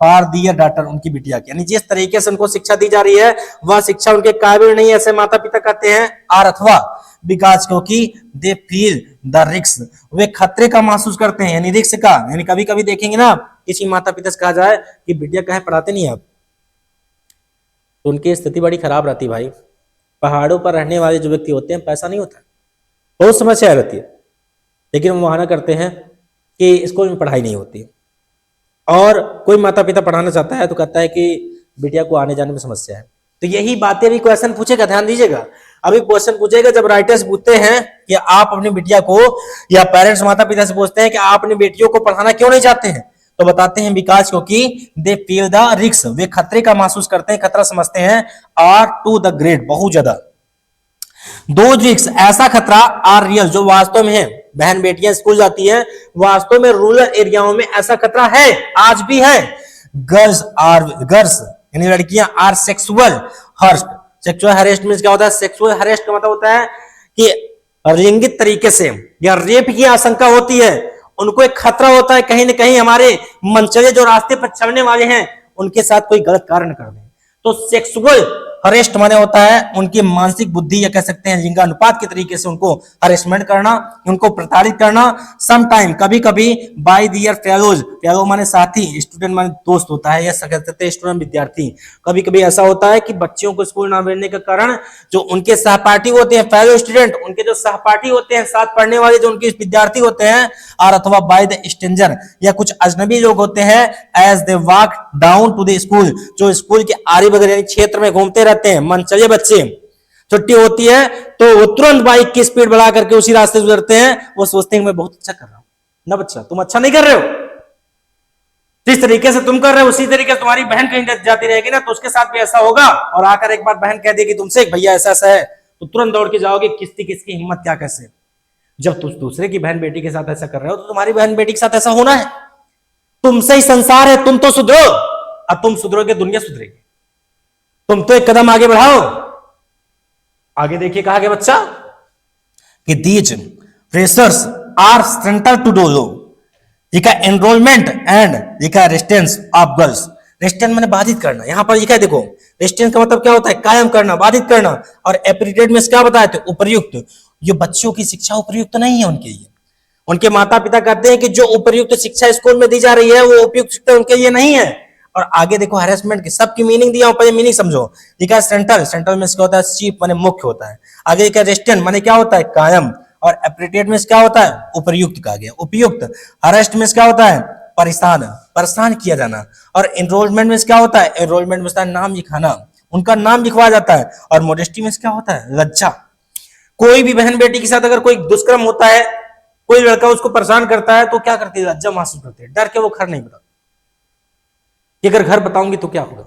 [SPEAKER 1] फॉर दियर डॉटर, उनकी बिटिया की। यानी जिस तरीके से उनको शिक्षा दी जा रही है वह शिक्षा उनके काबिल नहीं है, ऐसे माता पिता कहते हैं। और अथवा बिकॉज, क्योंकि दे फील द रिस्क, वे खतरे का महसूस करते हैं, यानी रिस्क का। यानी कभी कभी देखेंगे ना, किसी माता पिता से कहा जाए कि बिटिया कहे पढ़ाते नहीं आप, तो उनकी स्थिति बड़ी खराब रहती भाई। पहाड़ों पर रहने वाले जो व्यक्ति होते हैं, पैसा नहीं होता, बहुत समस्या रहती है, लेकिन वो बहाना करते हैं कि स्कूल में पढ़ाई नहीं होती। और कोई माता पिता पढ़ाना चाहता है तो कहता है कि बिटिया को आने जाने में समस्या है। तो यही बातें भी क्वेश्चन पूछेगा, ध्यान दीजिएगा। अभी क्वेश्चन पूछेगा जब राइटर्स पूछते हैं कि आप अपनी बिटिया को, या पेरेंट्स माता पिता से पूछते हैं कि आप अपनी बेटियों को पढ़ाना क्यों नहीं चाहते हैं, तो बताते हैं बिकॉज, क्योंकि दे फील द रिस्क, वे खतरे का महसूस करते हैं, खतरा समझते हैं। आर टू द ग्रेट, बहुत ज्यादा। दो रिस्क, ऐसा खतरा, आर रियल, जो वास्तव में है। बहन बेटियां स्कूल जाती हैं, वास्तव में रूरल एरियाओं में ऐसा खतरा है, आज भी है। गर्ल्स यानी लड़कियां are sexual harassed, sexual harassment क्या होता है? सेक्सुअल हरेस्ट का मतलब होता है कि लैंगिक तरीके से या रेप की आशंका होती है, उनको एक खतरा होता है कहीं ना कहीं हमारे मनचले जो रास्ते पर चलने वाले हैं उनके साथ कोई गलत कार्य कर दें। तो सेक्सुअल हरेस्ट माने होता है उनकी मानसिक बुद्धि या कह सकते हैं लिंगानुपात के तरीके से उनको हरेसमेंट करना, उनको प्रताड़ित करना। सम टाइम, कभी कभी, बाय दियर फेलोज, फेलो माने साथी, स्टूडेंट माने दोस्त होता है, या सकते हैं स्टूडेंट विद्यार्थी। कभी कभी ऐसा होता है कि बच्चियों को स्कूल ना भेजने के कारण जो उनके सहपाठी होते हैं, फेलो स्टूडेंट, उनके जो सहपाठी होते हैं, साथ पढ़ने वाले जो उनके विद्यार्थी होते हैं, और अथवा बाय द स्ट्रेंजर, या कुछ अजनबी लोग होते हैं, as they walk down to the school, जो स्कूल के आरी बगैर यानी क्षेत्र में घूमते रहते हैं, मनचले बच्चे, छुट्टी होती है तो वो तुरंत बाइक की स्पीड बढ़ा करके उसी रास्ते से गुजरते हैं। वो सोचते हैं मैं बहुत अच्छा कर रहा हूं। ना बच्चा, तुम अच्छा नहीं कर रहे हो। जिस तरीके से तुम कर रहे हो उसी तरीके से तुम्हारी बहन कहीं जाती रहेगी ना, तो उसके साथ भी ऐसा होगा। और आकर एक बार बहन कह देगी तुमसे भैया ऐसा ऐसा है, तो तुरंत दौड़ के जाओगे, किसकी किसकी हिम्मत क्या कैसे। जब तुम दूसरे की बहन बेटी के साथ ऐसा कर रहे हो तो तुम्हारी बहन बेटी के साथ ऐसा होना है। तुमसे ही संसार है, तुम तो सुधरो। अब तुम सुधरोगे दुनिया सुधरेगी। तुम तो एक कदम आगे बढ़ाओ। आगे देखिए कहा गया बच्चा कि these pressures are centre to do लिखा एनरोलमेंट एंड लिखा रेजिस्टेंस ऑफ गर्ल्स। रेजिस्टेंस मैंने बाधित करना, यहां पर लिखा है देखो, रेजिस्टेंस का मतलब क्या होता है, कायम करना, बाधित करना। और एप्रीटेड में क्या बताया थे, उपयुक्त। ये बच्चों की शिक्षा उपयुक्त नहीं है उनके लिए। उनके माता पिता कहते हैं कि जो उपयुक्त शिक्षा स्कूल में दी जा रही है वो उपयुक्त शिक्षा उनके लिए नहीं है। और आगे देखो हैरेसमेंट की सबकी मीनिंग दिया, ऊपर मीनिंग समझो। लिखा है सेंट्रल, सेंट्रल में क्या होता है, चीफ माने मुख्य होता है। आगे लिखा है रेजिस्टेंट माने क्या होता है, कायम। और एप्रीटेड में क्या होता है, उपयुक्त कहा गया, उपयुक्त। अरेस्ट में क्या होता है, परेशान, परेशान किया जाना। और एनरोलमेंट में क्या होता है, एनरोलमेंट में नाम लिखाना, उनका नाम लिखवाया जाता है। और मोडेस्टी में क्या होता है, लज्जा। कोई भी बहन बेटी के साथ अगर कोई दुष्कर्म होता है, कोई लड़का उसको परेशान करता है तो क्या करती है, लज्जा महसूस करती है, डर के वो घर नहीं बताती कि अगर घर बताऊंगी तो क्या होगा।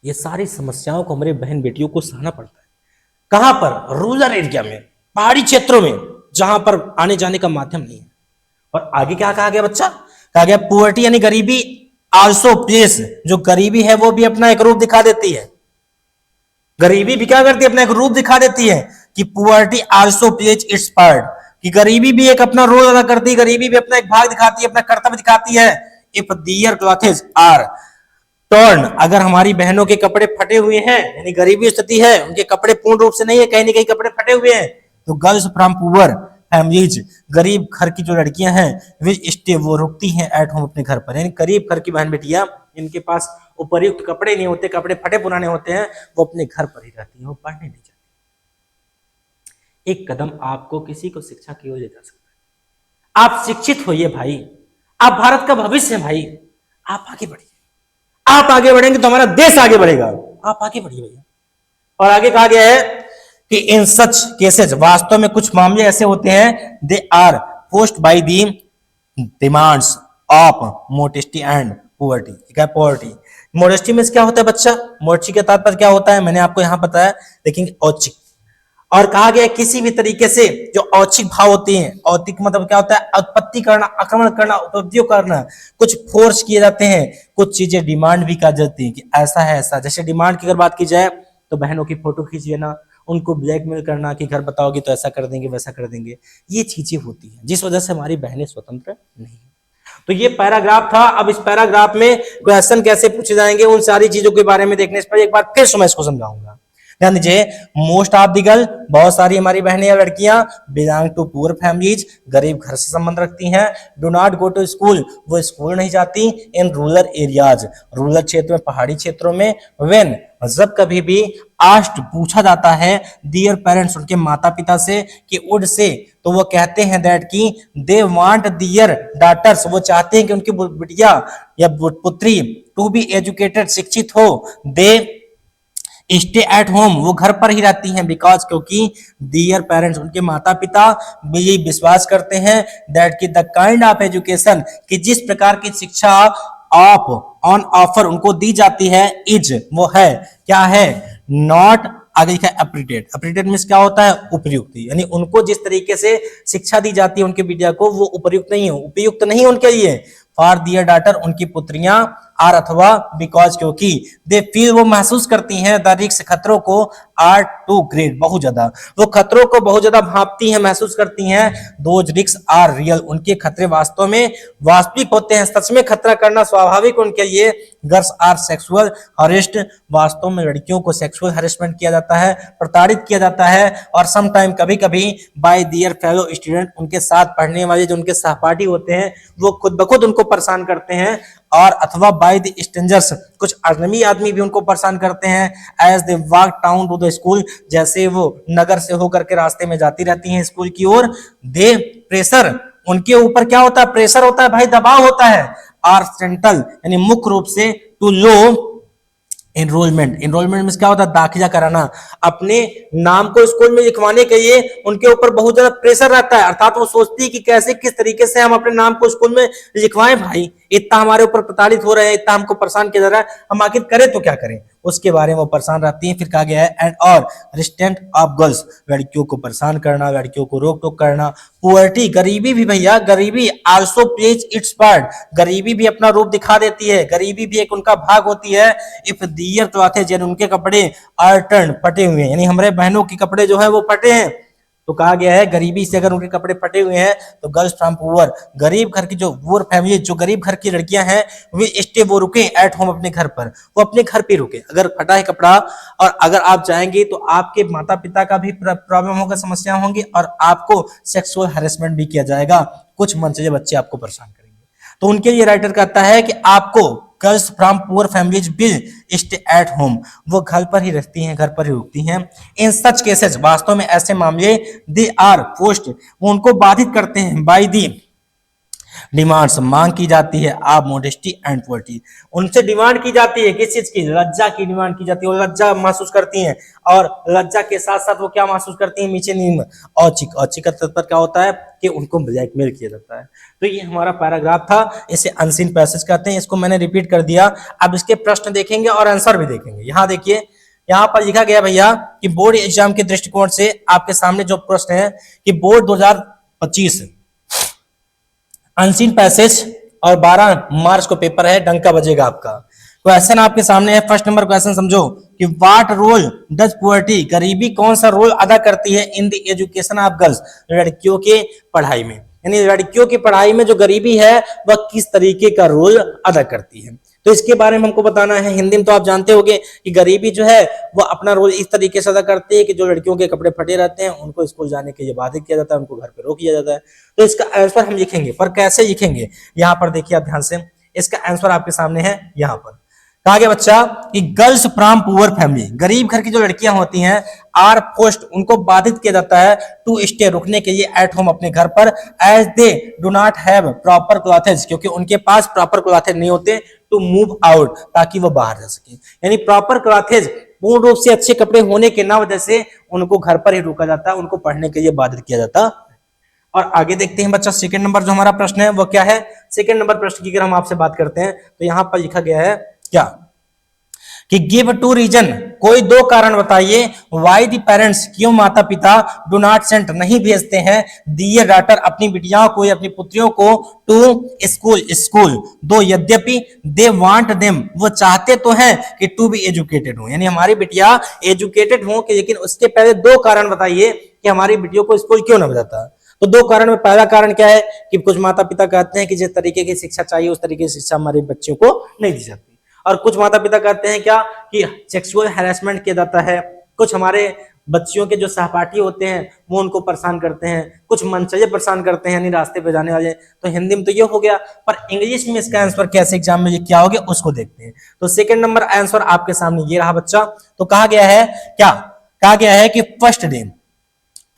[SPEAKER 1] ये सारी समस्याओं को हमारे बहन बेटियों को सहना पड़ता है। कहां पर, रूरल एरिया में, पहाड़ी क्षेत्रों में, जहां पर आने जाने का माध्यम नहीं है। और आगे क्या कहा गया बच्चा, कहा गया पुअर्टी यानी गरीबी आल्सो प्लेस, जो गरीबी है वो भी अपना एक रूप दिखा देती है। गरीबी भी क्या करती है, अपना एक रूप दिखा देती है कि poverty also plays its part, कि गरीबी भी एक अपना रोल अदा करती है, गरीबी भी अपना एक भाग दिखाती है, अपना कर्तव्य दिखाती है। If their clothes are torn, अगर हमारी बहनों के कपड़े फटे हुए हैं, यानी गरीबी स्थिति है, उनके कपड़े पूर्ण रूप से नहीं है, कहीं ना कहीं कपड़े फटे हुए हैं, तो गर्ल्स फ्रॉम पुअर फैमिलीज, गरीब घर की जो लड़कियां हैं, विच स्टे, वो रुकती हैं एट होम, अपने घर पर। यानी गरीब घर की बहन बेटियां, इनके पास उपयुक्त कपड़े नहीं होते, कपड़े फटे पुराने होते हैं, वो अपने घर पर ही रहती हैं, वो पढ़ने नहीं जाती। एक कदम आपको किसी को शिक्षा की ओर ले जा सकता है। आप शिक्षित होइए भाई, आप भारत का भविष्य है भाई, आप आगे बढ़िए। आप आगे बढ़ेंगे तो हमारा देश आगे बढ़ेगा। आप आगे बढ़िए भैया। और आगे कहा गया है कि इन सच केसेस, वास्तव में कुछ मामले ऐसे होते हैं, they R post by the demands of modesty and poverty. क्या पॉवर्टी, मोडेस्टी में क्या होता है बच्चा, मोडेस्टी का तात्पर्य क्या होता है, मैंने आपको यहां बताया, लेकिन औचिक। और कहा गया किसी भी तरीके से जो औचिक भाव होते हैं, औचिक मतलब क्या होता है, उत्पत्ति करना, आक्रमण करना, उपलब्धियों करना, कुछ फोर्स किए जाते हैं, कुछ चीजें डिमांड भी कर जाती है कि ऐसा है ऐसा। जैसे डिमांड की अगर बात की जाए तो बहनों की फोटो खींच लेना, उनको ब्लैकमेल करना कि घर बताओगी तो ऐसा कर देंगे वैसा कर देंगे, ये चीजें होती हैं जिस वजह से हमारी बहनें स्वतंत्र नहीं है। तो ये पैराग्राफ था। अब इस पैराग्राफ में क्वेश्चन कैसे पूछे जाएंगे, उन सारी चीजों के बारे में देखने से एक बार फिर मैं इसको समझाऊंगा। ध्यान दीजिए, मोस्ट ऑफ द गर्ल, बहुत सारी हमारी बहनें या लड़कियां, बिलोंग टू पुअर फैमिलीज, गरीब घर से संबंध रखती हैं। Do not go to school, वो स्कूल नहीं जाती। इन रूरल एरियाज, रूरल क्षेत्र में, पहाड़ी क्षेत्रों में। व्हेन, जब कभी भी, आस्क्ड, पूछा जाता है, दियर पेरेंट्स, उनके माता पिता से कि वुड से, तो वो कहते हैं दैट की दे वांट दियर डॉटर्स, वो चाहते हैं कि उनकी बिटिया या पुत्री टू बी एजुकेटेड, शिक्षित हो। दे स्टे एट होम, वो घर पर ही रहती हैं, बिकॉज, क्योंकि दियर पेरेंट्स, उनके माता पिता बिलीव, विश्वास करते हैं, दैट की द काइंड ऑफ एजुकेशन, कि जिस प्रकार की शिक्षा ऑफ ऑन ऑफर उनको दी जाती है, इज, वो है, क्या है, नॉट, आगे लिखा है एप्रीटेड। एप्रीटेड मींस क्या होता है, उपयुक्त, यानी उनको जिस तरीके से शिक्षा दी जाती है उनके बिटिया को, वो उपयुक्त नहीं है, उपयुक्त नहीं है उनके लिए। फॉर दियर डॉटर, उनकी पुत्रियां, आर अथवा बिकॉज, क्योंकि, दे फील, वो महसूस करती हैं, द रिस्क, खतरों को, आर टू ग्रेट, बहुत ज्यादा, वो खतरों को बहुत ज्यादा भांपती हैं, महसूस करती हैं। दोज रिस्क आर रियल, उनके खतरे वास्तव में वास्तविक होते हैं, सच में खतरा करना स्वाभाविक उनके लिए। गर्ल्स आर सेक्सुअल हरेस्ड, वास्तव में लड़कियों को सेक्सुअल हरेसमेंट किया जाता है, प्रताड़ित किया जाता है। और सम टाइम, कभी कभी, बाय दियर फेलो स्टूडेंट, उनके साथ पढ़ने वाले जो उनके सहपाठी होते हैं वो खुद ब खुद उनको परेशान करते हैं। और अथवा बाय द स्ट्रेंजर्स, कुछ अजनबी आदमी भी उनको परेशान करते हैं। As they walk down to the school, जैसे वो नगर से होकर के रास्ते में जाती रहती हैं स्कूल की ओर। दे प्रेशर, उनके ऊपर क्या होता है, प्रेशर होता है भाई, दबाव होता है। आर सेंट्रल, यानी मुख्य रूप से, टू लो एनरोलमेंट, एनरोलमेंट में क्या होता है? दाखिला कराना। अपने नाम को स्कूल में लिखवाने के लिए उनके ऊपर बहुत ज्यादा प्रेशर रहता है, अर्थात वो सोचती है कि कैसे किस तरीके से हम अपने नाम को स्कूल में लिखवाएं। भाई इतना हमारे ऊपर प्रताड़ित हो रहे हैं, इतना हमको परेशान किया जा रहा है, हम आखिर करें तो क्या करें, उसके बारे में वो परेशान रहती है। फिर कहा गया है एंड और रिस्ट्रेंट ऑफ गर्ल्स, लड़कियों को परेशान करना, लड़कियों को रोक टोक करना। पुअर्टी, गरीबी भी भैया, गरीबी आल्सो प्लेज इट्स पार्ट, गरीबी भी अपना रूप दिखा देती है, गरीबी भी एक उनका भाग होती है। इफ दियर क्लॉथेज, यानी उनके कपड़े आर टर्न, फटे हुए हैं, यानी हमारे बहनों के कपड़े जो है वो फटे हैं, तो कहा गया है गरीबी से अगर उनके कपड़े फटे हुए हैं तो गर्ल्स फ्रॉम पुअर, गरीब घर की जो पुअर फैमिली, जो गरीब घर की लड़कियां हैं वे स्टे, वो रुके एट होम, अपने घर पर, वो अपने घर पे रुके। अगर फटा है कपड़ा और अगर आप जाएंगे तो आपके माता पिता का भी प्रॉब्लम होगा, समस्या होंगी, और आपको सेक्सुअल हैरेसमेंट भी किया जाएगा, कुछ मनचले बच्चे आपको परेशान करेंगे। तो उनके लिए राइटर कहता है कि आपको girls from poor families will stay at home, वो घर पर ही रहती हैं, घर पर ही रुकती हैं। इन सच केसेस, वास्तव में ऐसे मामले, दे आर पोस्ट, वो उनको बाधित करते हैं, बाय दी डिमांड्स, मांग की जाती है, आप मोडेस्टी एंड पोवर्टी, उनसे डिमांड की जाती है, किस चीज की? लज्जा की डिमांड की जाती है, वो लज्जा महसूस करती हैं, और लज्जा के साथ साथ वो क्या महसूस करती हैं? नीचे नींद। औचिक, औचिक का तात्पर्य क्या होता है? कि उनको ब्लैकमेल किया जाता है। तो ये हमारा पैराग्राफ था, इसे अनसीन पैसेज कहते हैं, इसको मैंने रिपीट कर दिया। अब इसके प्रश्न देखेंगे और आंसर भी देखेंगे। यहाँ देखिए, यहाँ पर लिखा गया भैया कि बोर्ड एग्जाम के दृष्टिकोण से आपके सामने जो प्रश्न है कि बोर्ड 2025 अनसीन पैसेज, और 12 मार्च को पेपर है, डंका बजेगा आपका। क्वेश्चन आपके सामने है। फर्स्ट नंबर क्वेश्चन समझो कि व्हाट रोल डज पुअर्टी, गरीबी कौन सा रोल अदा करती है in the education of girls, लड़कियों के पढ़ाई में, यानी लड़कियों की पढ़ाई में जो गरीबी है वह किस तरीके का रोल अदा करती है, तो इसके बारे में हमको बताना है। हिंदी में तो आप जानते होंगे कि गरीबी जो है वो अपना रोल इस तरीके से अदा करती है कि जो लड़कियों के कपड़े फटे रहते हैं उनको स्कूल जाने के लिए बाधित किया जाता है, उनको घर पे रोक दिया जाता है। तो इसका आंसर हम लिखेंगे, पर कैसे लिखेंगे? यहाँ पर देखिए आप ध्यान से, इसका आंसर आपके सामने है। यहाँ पर कहा गया बच्चा कि गर्ल्स फ्रॉम पुअर फैमिली, गरीब घर की जो लड़कियां होती हैं, आर फोर्स्ड, उनको बाधित किया जाता है, टू स्टे, रुकने के लिए, एट होम, अपने घर पर, as they do not have proper clothes, क्योंकि उनके पास प्रॉपर क्लॉथेज नहीं होते, टू मूव आउट, ताकि वो बाहर जा सके। यानी प्रॉपर क्लॉथेज, पूर्ण रूप से अच्छे कपड़े होने के ना वजह से उनको घर पर ही रोका जाता है, उनको पढ़ने के लिए बाधित किया जाता है। और आगे देखते हैं बच्चा, सेकंड नंबर जो हमारा प्रश्न है वो क्या है? सेकंड नंबर प्रश्न की अगर हम आपसे बात करते हैं तो यहां पर लिखा गया है क्या कि गिव टू रीजन, कोई दो कारण बताइए, वाई दी पेरेंट्स, क्यों माता पिता, डू नॉट सेंड, नहीं भेजते हैं, दियर डाटर, अपनी बिटियाओं को या अपनी पुत्रियों को, टू स्कूल, स्कूल, दो यद्यपि, दे वांट देम, वो चाहते तो हैं कि टू बी एजुकेटेड हो, यानी हमारी बिटिया एजुकेटेड हो, कि लेकिन उसके पहले दो कारण बताइए कि हमारी बिटियों को स्कूल क्यों ना भेजाता। तो दो कारण में पहला कारण क्या है कि कुछ माता पिता कहते हैं कि जिस तरीके की शिक्षा चाहिए उस तरीके की शिक्षा हमारे बच्चों को नहीं दी जाती, और कुछ माता पिता कहते हैं क्या कि सेक्सुअल हैरेसमेंट किया जाता है, कुछ हमारे बच्चियों के जो सहपाठी होते हैं वो उनको परेशान करते हैं, कुछ मनचले परेशान करते हैं, यानी रास्ते पे जाने वाले। तो हिंदी में तो ये हो गया, पर इंग्लिश में इसका आंसर कैसे एग्जाम में ये क्या हो गया उसको देखते हैं। तो सेकंड नंबर आंसर आपके सामने ये रहा बच्चा। तो कहा गया है क्या? कहा गया है कि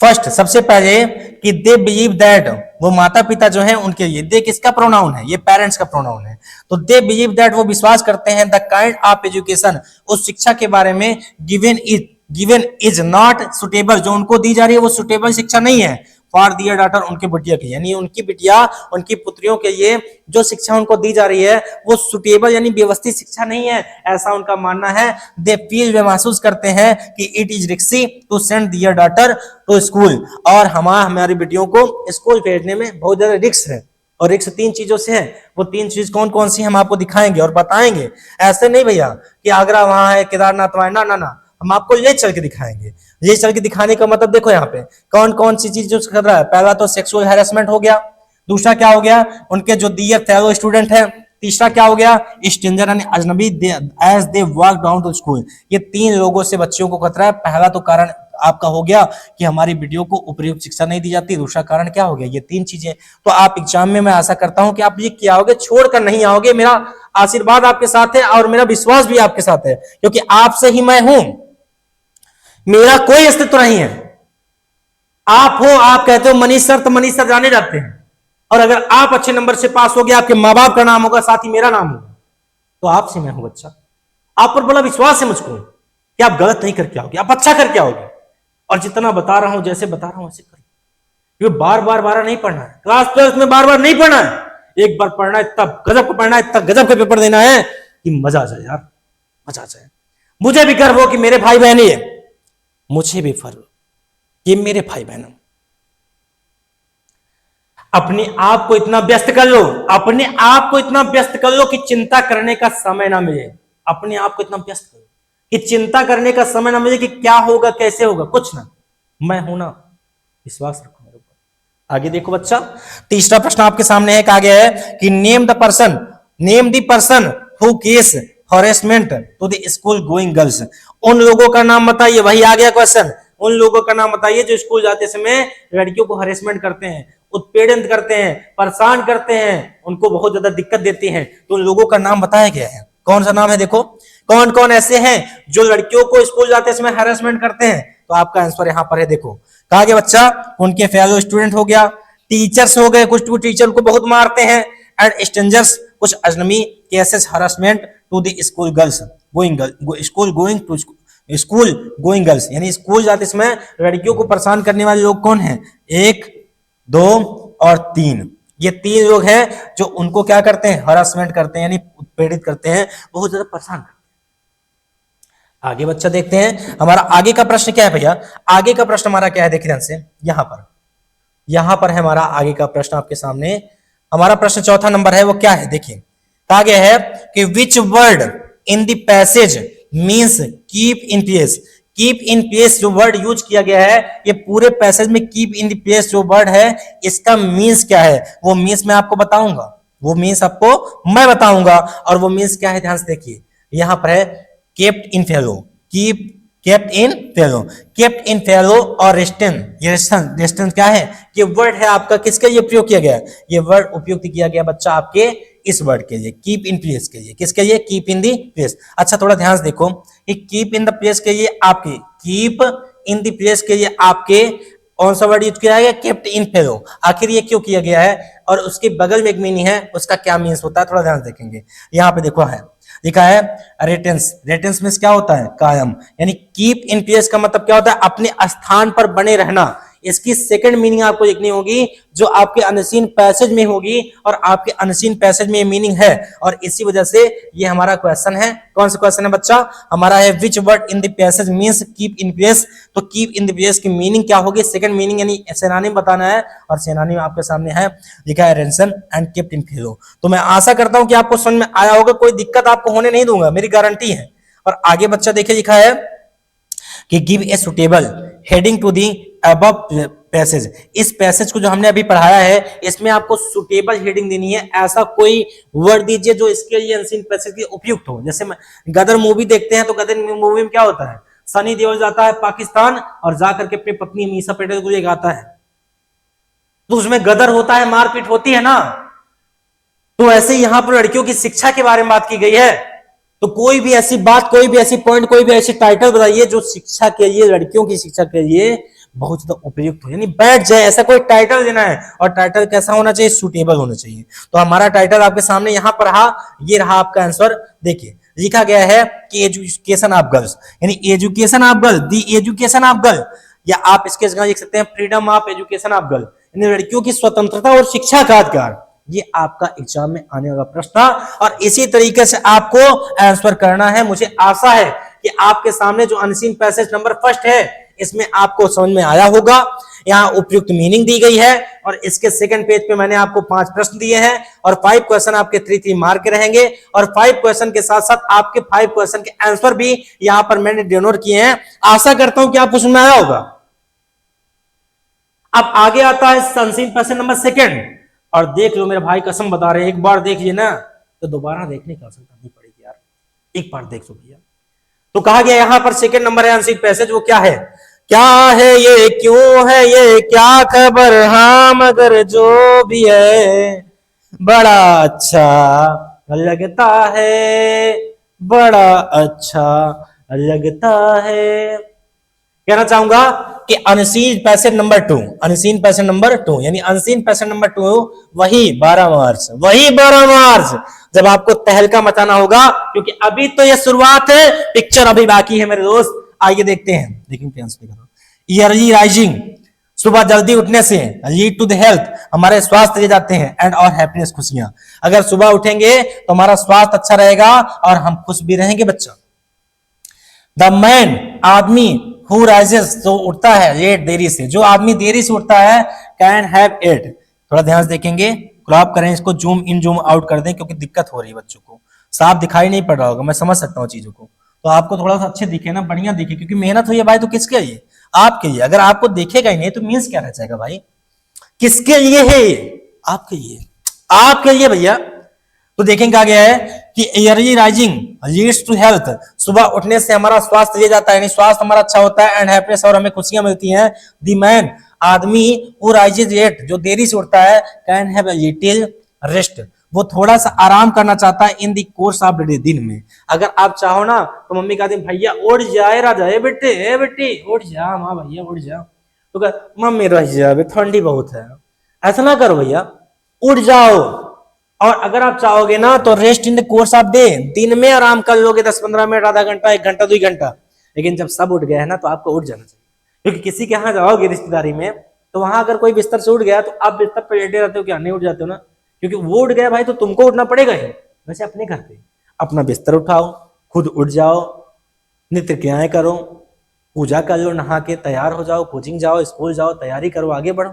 [SPEAKER 1] फर्स्ट सबसे पहले कि दे बिलीव दैट, वो माता पिता जो हैं उनके लिए, दे किसका प्रोनाउन है? ये पेरेंट्स का प्रोनाउन है। तो दे बिलीव दैट, वो विश्वास करते हैं, द काइंड ऑफ एजुकेशन, उस शिक्षा के बारे में, गिवन इज नॉट सुटेबल, जो उनको दी जा रही है वो सुटेबल शिक्षा नहीं है, फॉर दियर डॉटर, उनकी बिटिया की, यानी उनकी बिटिया, उनकी पुत्रियों के लिए जो शिक्षा उनको दी जा रही है वो सुटेबल यानी व्यवस्थित शिक्षा नहीं है, ऐसा उनका मानना है। दे फील, वे महसूस करते हैं कि it is risky to send their daughter to school, और हमारी बेटियों को स्कूल भेजने में बहुत ज्यादा रिस्क है, और रिस्क तीन चीजों से है। वो तीन चीज कौन कौन सी हम आपको दिखाएंगे और बताएंगे। ऐसे नहीं भैया कि आगरा वहां है, केदारनाथ वहां, ना ना ना, हम आपको ले चल के दिखाएंगे। ले चल के दिखाने का मतलब देखो यहाँ पे कौन कौन सी चीज जो कर रहा है। पहला तो सेक्सुअल हैरेसमेंट हो गया, दूसरा क्या हो गया उनके जो दियर फेलो स्टूडेंट है, तीसरा क्या हो गया स्ट्रेंजर यानी अजनबी as they walk down to school. ये तीन लोगों से बच्चों को खतरा है। पहला तो कारण आपका हो गया कि हमारी बेटियों को उपयुक्त शिक्षा नहीं दी जाती, दूसरा कारण क्या हो गया ये तीन चीजें। तो आप एग्जाम में मैं आशा करता हूं कि आप ये क्या आओगे, छोड़कर नहीं आओगे। मेरा आशीर्वाद आपके साथ है और मेरा विश्वास भी आपके साथ है, क्योंकि आपसे ही मैं हूं, मेरा कोई अस्तित्व नहीं है। आप हो, आप कहते हो मनीष सर, तो मनीष सर जाने जाते हैं, और अगर आप अच्छे नंबर से पास हो गए आपके माँ बाप का नाम होगा, साथ ही मेरा नाम होगा, तो आपसे मैं हूं बच्चा, आप पर बड़ा विश्वास है मुझको कि आप गलत नहीं करके आओगे, आप अच्छा करके आओगे। और जितना बता रहा हूं, जैसे बता रहा हूं वैसे करो। क्योंकि बार बार नहीं पढ़ना है, क्लास 12 में बार नहीं पढ़ना है, एक बार पढ़ना है, तब गजब का पढ़ना है, तब गजब का पेपर देना है कि मजा आ जाए यार, मजा आ जाए। मुझे भी गर्व हो कि मेरे भाई बहन है, मुझे भी फर्क ये मेरे भाई बहन। अपने आप को इतना व्यस्त कर लो, अपने आप को इतना व्यस्त कर लो कि चिंता करने का समय ना मिले। अपने आप को इतना व्यस्त करो कि चिंता करने का समय ना मिले कि क्या होगा कैसे होगा, कुछ ना, मैं हूं ना, विश्वास रखो मेरे ऊपर। आगे देखो बच्चा, तीसरा प्रश्न आपके सामने एक आगे है कि name the person who causes harassment to the school going girls. उन लोगों का नाम बताइए। वही आ गया क्वेश्चन, उन लोगों का नाम बताइए जो स्कूल जाते समय लड़कियों को हरेसमेंट करते हैं, उत्पीड़न करते हैं, परेशान करते हैं, उनको बहुत ज्यादा दिक्कत देती हैं। तो उन लोगों का नाम बताया गया है। कौन सा नाम है? देखो कौन कौन ऐसे हैं जो लड़कियों को स्कूल जाते समय हरेसमेंट करते हैं। तो आपका आंसर यहां पर है, देखो कहा गया बच्चा, उनके फेलो स्टूडेंट हो गया, टीचर्स हो गए, कुछ टीचर को बहुत मारते हैं, एंड स्ट्रेंजर्स, कुछ अजनबी, cases harassment to the school girls school going girls, यानी स्कूल जाते समय लड़कियों को परेशान करने वाले लोग कौन हैं? 1, 2 और 3। ये 3 लोग हैं जो उनको क्या करते हैं? हरासमेंट करते हैं, यानी उत्पीड़ित करते हैं, बहुत ज्यादा परेशान करते हैं। आगे बच्चा देखते हैं हमारा आगे का प्रश्न क्या है भैया। आगे का प्रश्न हमारा क्या है, देखिए ध्यान से, यहां पर है हमारा आगे का प्रश्न आपके सामने। हमारा प्रश्न चौथा नंबर है, वो क्या है देखिए। कहा गया है कि which word in the passage means keep in place. Keep in place जो वर्ड यूज किया गया है, ये पूरे पैसेज में कीप इन द प्लेस जो वर्ड है, इसका मींस क्या है? वो मींस मैं आपको बताऊंगा, वो मींस आपको मैं बताऊंगा। और वो मींस क्या है, ध्यान से देखिए। यहां पर है kept in fellow, kept in fellow और रेस्टेंस क्या है? ये वर्ड है आपका, किसके लिए प्रयोग किया गया? ये वर्ड उपयुक्त किया गया बच्चा आपके इस वर्ड के लिए, कीप इन प्लेस के लिए। किसके लिए? Keep in the place. अच्छा थोड़ा ध्यान से देखो कि कीप इन द प्लेस के लिए आपके, कीप इन द प्लेस के लिए आपके कौन सा वर्ड यूज किया गया? Kept in fellow. आखिर ये क्यों किया गया है और उसके बगल में एक मीनिंग है, उसका क्या मीन्स होता है, थोड़ा ध्यान देखेंगे। यहाँ पे देखो है लिखा है रेटेंस में क्या होता है? कायम। यानी कीप इन प्लेस का मतलब क्या होता है? अपने स्थान पर बने रहना। इसकी सेकंड मीनिंग आपको लिखनी होगी जो आपके अनसीन पैसेज में होगी, और आपके अनसीन पैसेज में ये मीनिंग है, और इसी वजह से ये हमारा क्वेश्चन है। कौन सा क्वेश्चन है बच्चा? हमारा है which word in the passage means keep in place. तो कीप इन द प्लेस की मीनिंग क्या होगी? सेकंड मीनिंग, यानी सेनानी बताना है, और सेनानी आपके सामने है, लिखा है रेंसन एंड केप्ट इन फेलो। तो मैं आशा करता हूं कि आपको समझ में आया होगा, कोई दिक्कत आपको होने नहीं दूंगा, मेरी गारंटी है। और आगे बच्चा देखिए लिखा है कि give a suitable heading to the above passage. इस पैसेज को जो हमने अभी पढ़ाया है, इसमें आपको सुटेबल हेडिंग देनी है। ऐसा कोई वर्ड दीजिए जो इसके लिए अनसीन पैसेज के उपयुक्त हो। जैसे गदर मूवी देखते हैं, तो गदर मूवी में क्या होता है? सनी देओल जाता है पाकिस्तान और जाकर के अपनी पत्नी मीसा पटेल को लेकर आता है, तो उसमें गदर होता है, मारपीट होती है ना। तो ऐसे यहां पर लड़कियों की शिक्षा के बारे में बात की गई है। तो कोई भी ऐसी बात, कोई भी ऐसी पॉइंट, कोई भी ऐसी टाइटल बताइए जो शिक्षा के लिए, लड़कियों की शिक्षा के लिए बहुत ज्यादा उपयुक्त हो, यानी बैठ जाए, ऐसा कोई टाइटल देना है। और टाइटल कैसा होना चाहिए? सूटेबल होना चाहिए। तो हमारा टाइटल आपके सामने यहां पर रहा, ये रहा आपका आंसर। देखिए लिखा गया है कि एजुकेशन ऑफ गर्ल्स, यानी education of girl, the education of girl, या आप इसके जगह लिख सकते हैं freedom of education of girl, यानी लड़कियों की स्वतंत्रता और शिक्षा का अधिकार। ये आपका एग्जाम में आने वाला प्रश्न था, और इसी तरीके से आपको आंसर करना है। मुझे आशा है कि आपके सामने जो अनसीन पैसेज नंबर फर्स्ट है, इसमें आपको समझ में आया होगा। यहाँ उपयुक्त मीनिंग दी गई है, और इसके सेकंड पेज पे मैंने आपको 5 प्रश्न दिए हैं, और 5 क्वेश्चन आपके 3-3 मार्क के रहेंगे, और 5 क्वेश्चन के साथ साथ आपके 5 क्वेश्चन के आंसर भी यहां पर मैंने डिनोट किए हैं। आशा करता हूं कि आपको समझ में आया होगा। अब आगे आता है अनसीन पैसेज नंबर सेकंड, और देख लो मेरे भाई, कसम बता रहे, एक बार देख लिए ना तो दोबारा देखने की आवश्यकता नहीं पड़ेगी यार, एक बार देख लो भैया। तो कहा गया यहां पर सेकंड नंबर है अनसीन पैसेज, वो क्या है? क्या है ये, क्यों है ये, क्या खबर, हाँ मगर जो भी है, बड़ा अच्छा लगता है, बड़ा अच्छा लगता है। कहना चाहूंगा कि unseen patient number 2, unseen patient number 2 यानी अनसीन पैसेंट नंबर 2 वही 12 मार्च, वही 12 मार्च जब आपको तहलका मचाना होगा, क्योंकि अभी तो ये शुरुआत है, पिक्चर अभी बाकी है मेरे दोस्त। आइए देखते हैं, देखिए अर्ली राइजिंग, सुबह जल्दी उठने से लीड टू द हेल्थ, हमारे स्वास्थ्य ले जाते हैं, एंड और हैप्पीनेस, खुशियां। अगर सुबह उठेंगे तो हमारा स्वास्थ्य अच्छा रहेगा और हम खुश भी रहेंगे बच्चा। द मैन, आदमी, हु राइजेस, जो उठता है लेट, देरी से, जो आदमी देरी से उठता है, कैन हैव इट, थोड़ा ध्यान से देखेंगे, क्रॉप करें इसको, जूम इन जूम आउट कर दें क्योंकि दिक्कत हो रही है बच्चों को, साफ दिखाई नहीं पड़ रहा होगा, मैं समझ सकता हूँ चीजों को, तो आपको थोड़ा सा अच्छे दिखे ना, बढ़िया दिखे, क्योंकि मेहनत हुई है भाई, तो किसके लिए? आपके लिए। अगर आपको देखेगा ही नहीं तो मीन्स क्या रह जाएगा भाई? किसके लिए है ये? आपके लिए, आपके लिए भैया। तो देखेंगे क्या गया है कि early rising leads to health, सुबह उठने से हमारा स्वास्थ्य ले जाता है, यानी स्वास्थ्य हमारा अच्छा होता है, एंड हैप्पीनेस, और हमें खुशियां मिलती हैं। द मैन, आदमी, हु राइजेस लेट, जो देरी से उठता है, can have a little rest, वो थोड़ा सा आराम करना चाहता है इन the course of the day, दिन में। अगर आप चाहो ना तो मम्मी कहती है भैया उठ जाए राजा, ए बेटे, ए बेटी उठ जा, माँ भैया उठ जा, तो कह मम्मी रह जा, ठंडी बहुत है, ऐसा ना करो भैया, उठ जाओ। और अगर आप चाहोगे ना तो rest in the course of day, दिन में आराम कर लोगे 10-15 मिनट, आधा घंटा, 1 घंटा, 2 घंटा, लेकिन जब सब उठ गए हैं ना तो आपको उठ जाना चाहिए। क्योंकि किसी के यहाँ जाओगे रिश्तेदारी में तो वहां अगर कोई बिस्तर से उठ गया तो आप बिस्तर पर लेटे रहते हो, क्या नहीं उठ जाते हो ना? क्योंकि वो उठ गया भाई तो तुमको उठना पड़ेगा ही। वैसे अपने घर पे अपना बिस्तर उठाओ, खुद उठ जाओ, नित्य क्रियाएं करो, पूजा कर लो, नहा के तैयार हो जाओ, कोचिंग जाओ, स्कूल जाओ, तैयारी करो, आगे बढ़ो।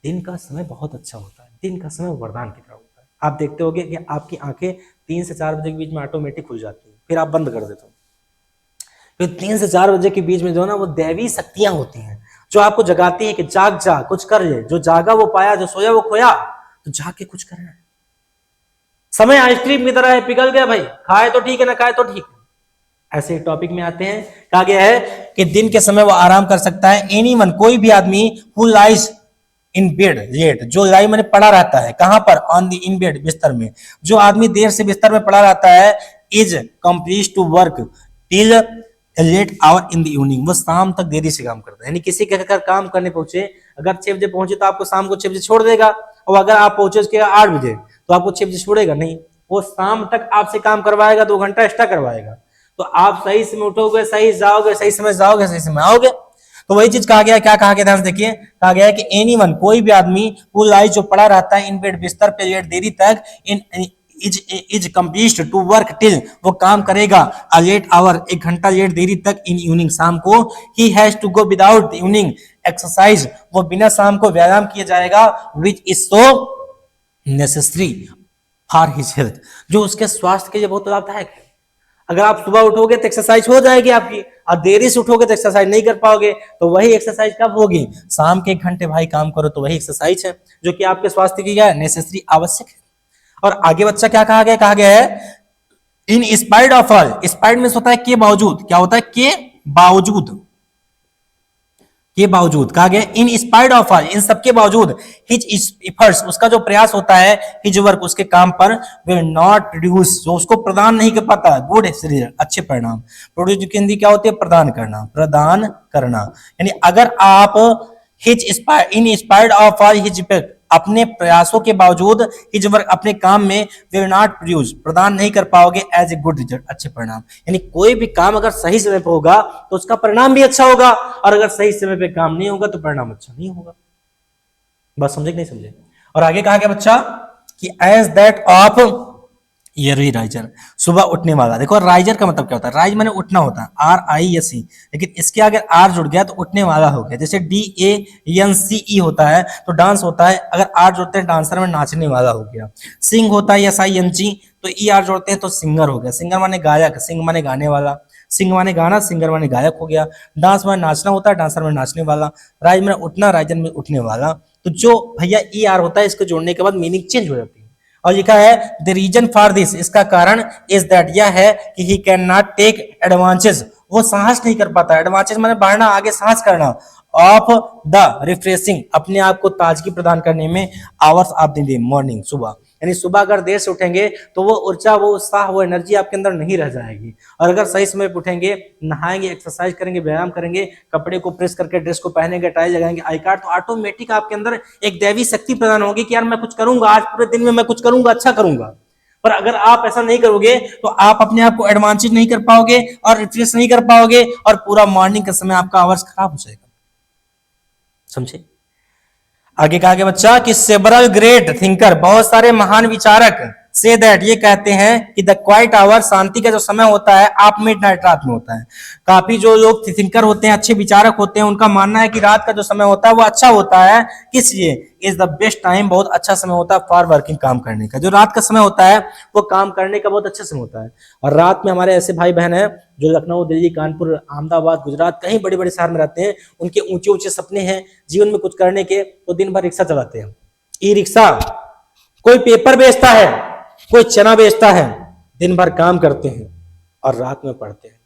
[SPEAKER 1] दिन का समय बहुत अच्छा होता है, दिन का समय वरदान की तरह होता है। आप देखते होगे कि आपकी आंखें 3 से 4 बजे के बीच में ऑटोमेटिक खुल जाती है, फिर आप बंद कर देते हो। फिर 3 से 4 बजे के बीच में जो है ना वो दैवी शक्तियां होती हैं जो आपको जगाती है कि जाग जा, कुछ कर ले, जो जागा वो पाया, जो सोया वो खोया, तो जाग के कुछ करना है। समय आइसक्रीम की तरह है, पिघल गया भाई, खाए तो ठीक है, ना खाए तो ठीक है। ऐसे टॉपिक में आते हैं, कहा गया है कि दिन के समय वो आराम कर सकता है। एनीवन, कोई भी आदमी, who lies in bed late, जो लाई मैंने पड़ा रहता है, कहां पर? ऑन द इन बेड, बिस्तर में। जो आदमी देर से बिस्तर में पड़ा रहता है, is complete to work till late hour in the evening, वो शाम तक देरी से काम करता है। यानी किसी के घर काम करने पहुंचे, अगर 6 बजे पहुंचे तो आपको शाम को 6 बजे छोड़ देगा, और अगर आप पहुंचे उसके 8 बजे तो आपको 6 बजे छोड़ेगा नहीं, वो शाम तक आपसे काम करवाएगा, 2 घंटा एक्स्ट्रा करवाएगा। तो आप सही समय उठोगे, सही जाओगे, सही समय जाओगे, सही समय आओगे। तो वही चीज कहा गया, क्या कहा गया, ध्यान से देखिए, कहा गया है कि एनीवन, कोई भी आदमी, वो लाई जो पड़ा रहता है इन बेड, बिस्तर पे लेट देरी तक, in is complete to work till, वो काम करेगा अ लेट आवर, 1 घंटा लेट देरी तक, इन इवनिंग, शाम को। He has to go without evening exercise, वो बिना शाम को व्यायाम किया जाएगा, which is so necessary for his health, जो उसके स्वास्थ्य के लिए बहुत लाभदायक है। अगर आप सुबह उठोगे तो एक्सरसाइज हो जाएगी आपकी, और देरी से उठोगे तो एक्सरसाइज नहीं कर पाओगे। तो वही एक्सरसाइज कब होगी? शाम के 1 घंटे भाई काम करो, तो वही एक्सरसाइज है जो कि आपके स्वास्थ्य की क्या है, नेसेसरी, आवश्यक है। और आगे बच्चा क्या कहा गया, कहा गया है in spite of all, spite में होता है के बावजूद, क्या होता है? के बावजूद, के बावजूद, कहा गया इन स्पाइट ऑफ ऑल, इन सबके बावजूद, हिज एफर्ट्स, उसका जो प्रयास होता है, हिज वर्क, उसके काम पर, विल नॉट प्रोड्यूस, जो उसको प्रदान नहीं कर पाता गुड रिजल्ट, अच्छे परिणाम। प्रोड्यूस की हिंदी क्या होती है? प्रदान करना, प्रदान करना। यानी अगर आप his in spite of all his, अपने प्रयासों के बावजूद, हिज वर्क, अपने काम में, विल नॉट प्रोड्यूस, प्रदान नहीं कर पाओगे एज ए गुड रिजल्ट, अच्छे परिणाम। यानी कोई भी काम अगर सही समय पे होगा तो उसका परिणाम भी अच्छा होगा, और अगर सही समय पे काम नहीं होगा तो परिणाम अच्छा नहीं होगा। बस समझे कि नहीं समझे? और आगे कहा गया बच्चा कि as that of early riser, सुबह उठने वाला। देखो राइजर का मतलब क्या होता है? राइज माने उठना होता है, RISE, लेकिन इसके अगर आर जुड़ गया तो उठने वाला हो गया। जैसे DANCE होता है तो डांस होता है, अगर आर जोड़ते हैं डांसर में नाचने वाला हो गया। सिंग होता है SING, तो ER जोड़ते हैं तो सिंगर हो गया। सिंगर माने गायक, सिंग माने गाने वाला, सिंग माने गाना, सिंगर माने गायक हो गया। डांस माने नाचना होता है, डांसर में नाचने वाला। राइज माने उठना, राइजर में उठने वाला। तो जो भैया ER होता है, इसको जोड़ने के बाद मीनिंग चेंज हो जाती है। और लिखा है द रीजन फॉर दिस, इसका कारण इज दैट, यह है कि he can not take advantage, वो साहस नहीं कर पाता। एडवांटेज माने बढ़ना, आगे साहस करना, ऑफ द रिफ्रेशिंग, अपने आप को ताजगी प्रदान करने में, hours of the day, morning, सुबह। यानी सुबह अगर देर से उठेंगे तो वो ऊर्जा, वो उत्साह, वो एनर्जी आपके अंदर नहीं रह जाएगी। और अगर सही समय पर उठेंगे, नहाएंगे, एक्सरसाइज करेंगे, व्यायाम करेंगे, कपड़े को प्रेस करके ड्रेस को पहनेंगे, टाई लगाएंगे, आई कार्ड, तो ऑटोमेटिक आपके अंदर एक दैवी शक्ति प्रदान होगी कि यार मैं कुछ करूंगा, आज पूरे दिन में मैं कुछ करूंगा, अच्छा करूंगा। पर अगर आप ऐसा नहीं करोगे तो आप अपने आप को एडवांटेज नहीं कर पाओगे और रिफ्रेश नहीं कर पाओगे और पूरा मॉर्निंग का समय आपका आवर्स खराब हो जाएगा। समझे? आगे कहा गया बच्चा कि सेवरल ग्रेट थिंकर, बहुत सारे महान विचारक से दैट, ये कहते हैं कि द क्वाइट आवर, शांति का जो समय होता है, आप मिडनाइट, रात में होता है। काफी जो लोग थिंकर होते हैं, अच्छे विचारक होते हैं, उनका मानना है कि रात का जो समय होता है वो अच्छा होता है। किस लिए? इज द बेस्ट टाइम, बहुत अच्छा समय होता है फॉर वर्किंग, काम करने का। जो रात का समय होता है वो काम करने का बहुत अच्छा समय होता है। और रात में हमारे ऐसे भाई बहन हैं जो लखनऊ, दिल्ली, कानपुर, अहमदाबाद, गुजरात, कहीं बड़े बड़े शहर में रहते हैं, उनके ऊंचे ऊंचे सपने हैं जीवन में कुछ करने के, तो दिन भर रिक्शा चलाते हैं, ई रिक्शा, कोई पेपर बेचता है, कोई चना बेचता है, दिन भर काम करते हैं और रात में पढ़ते हैं।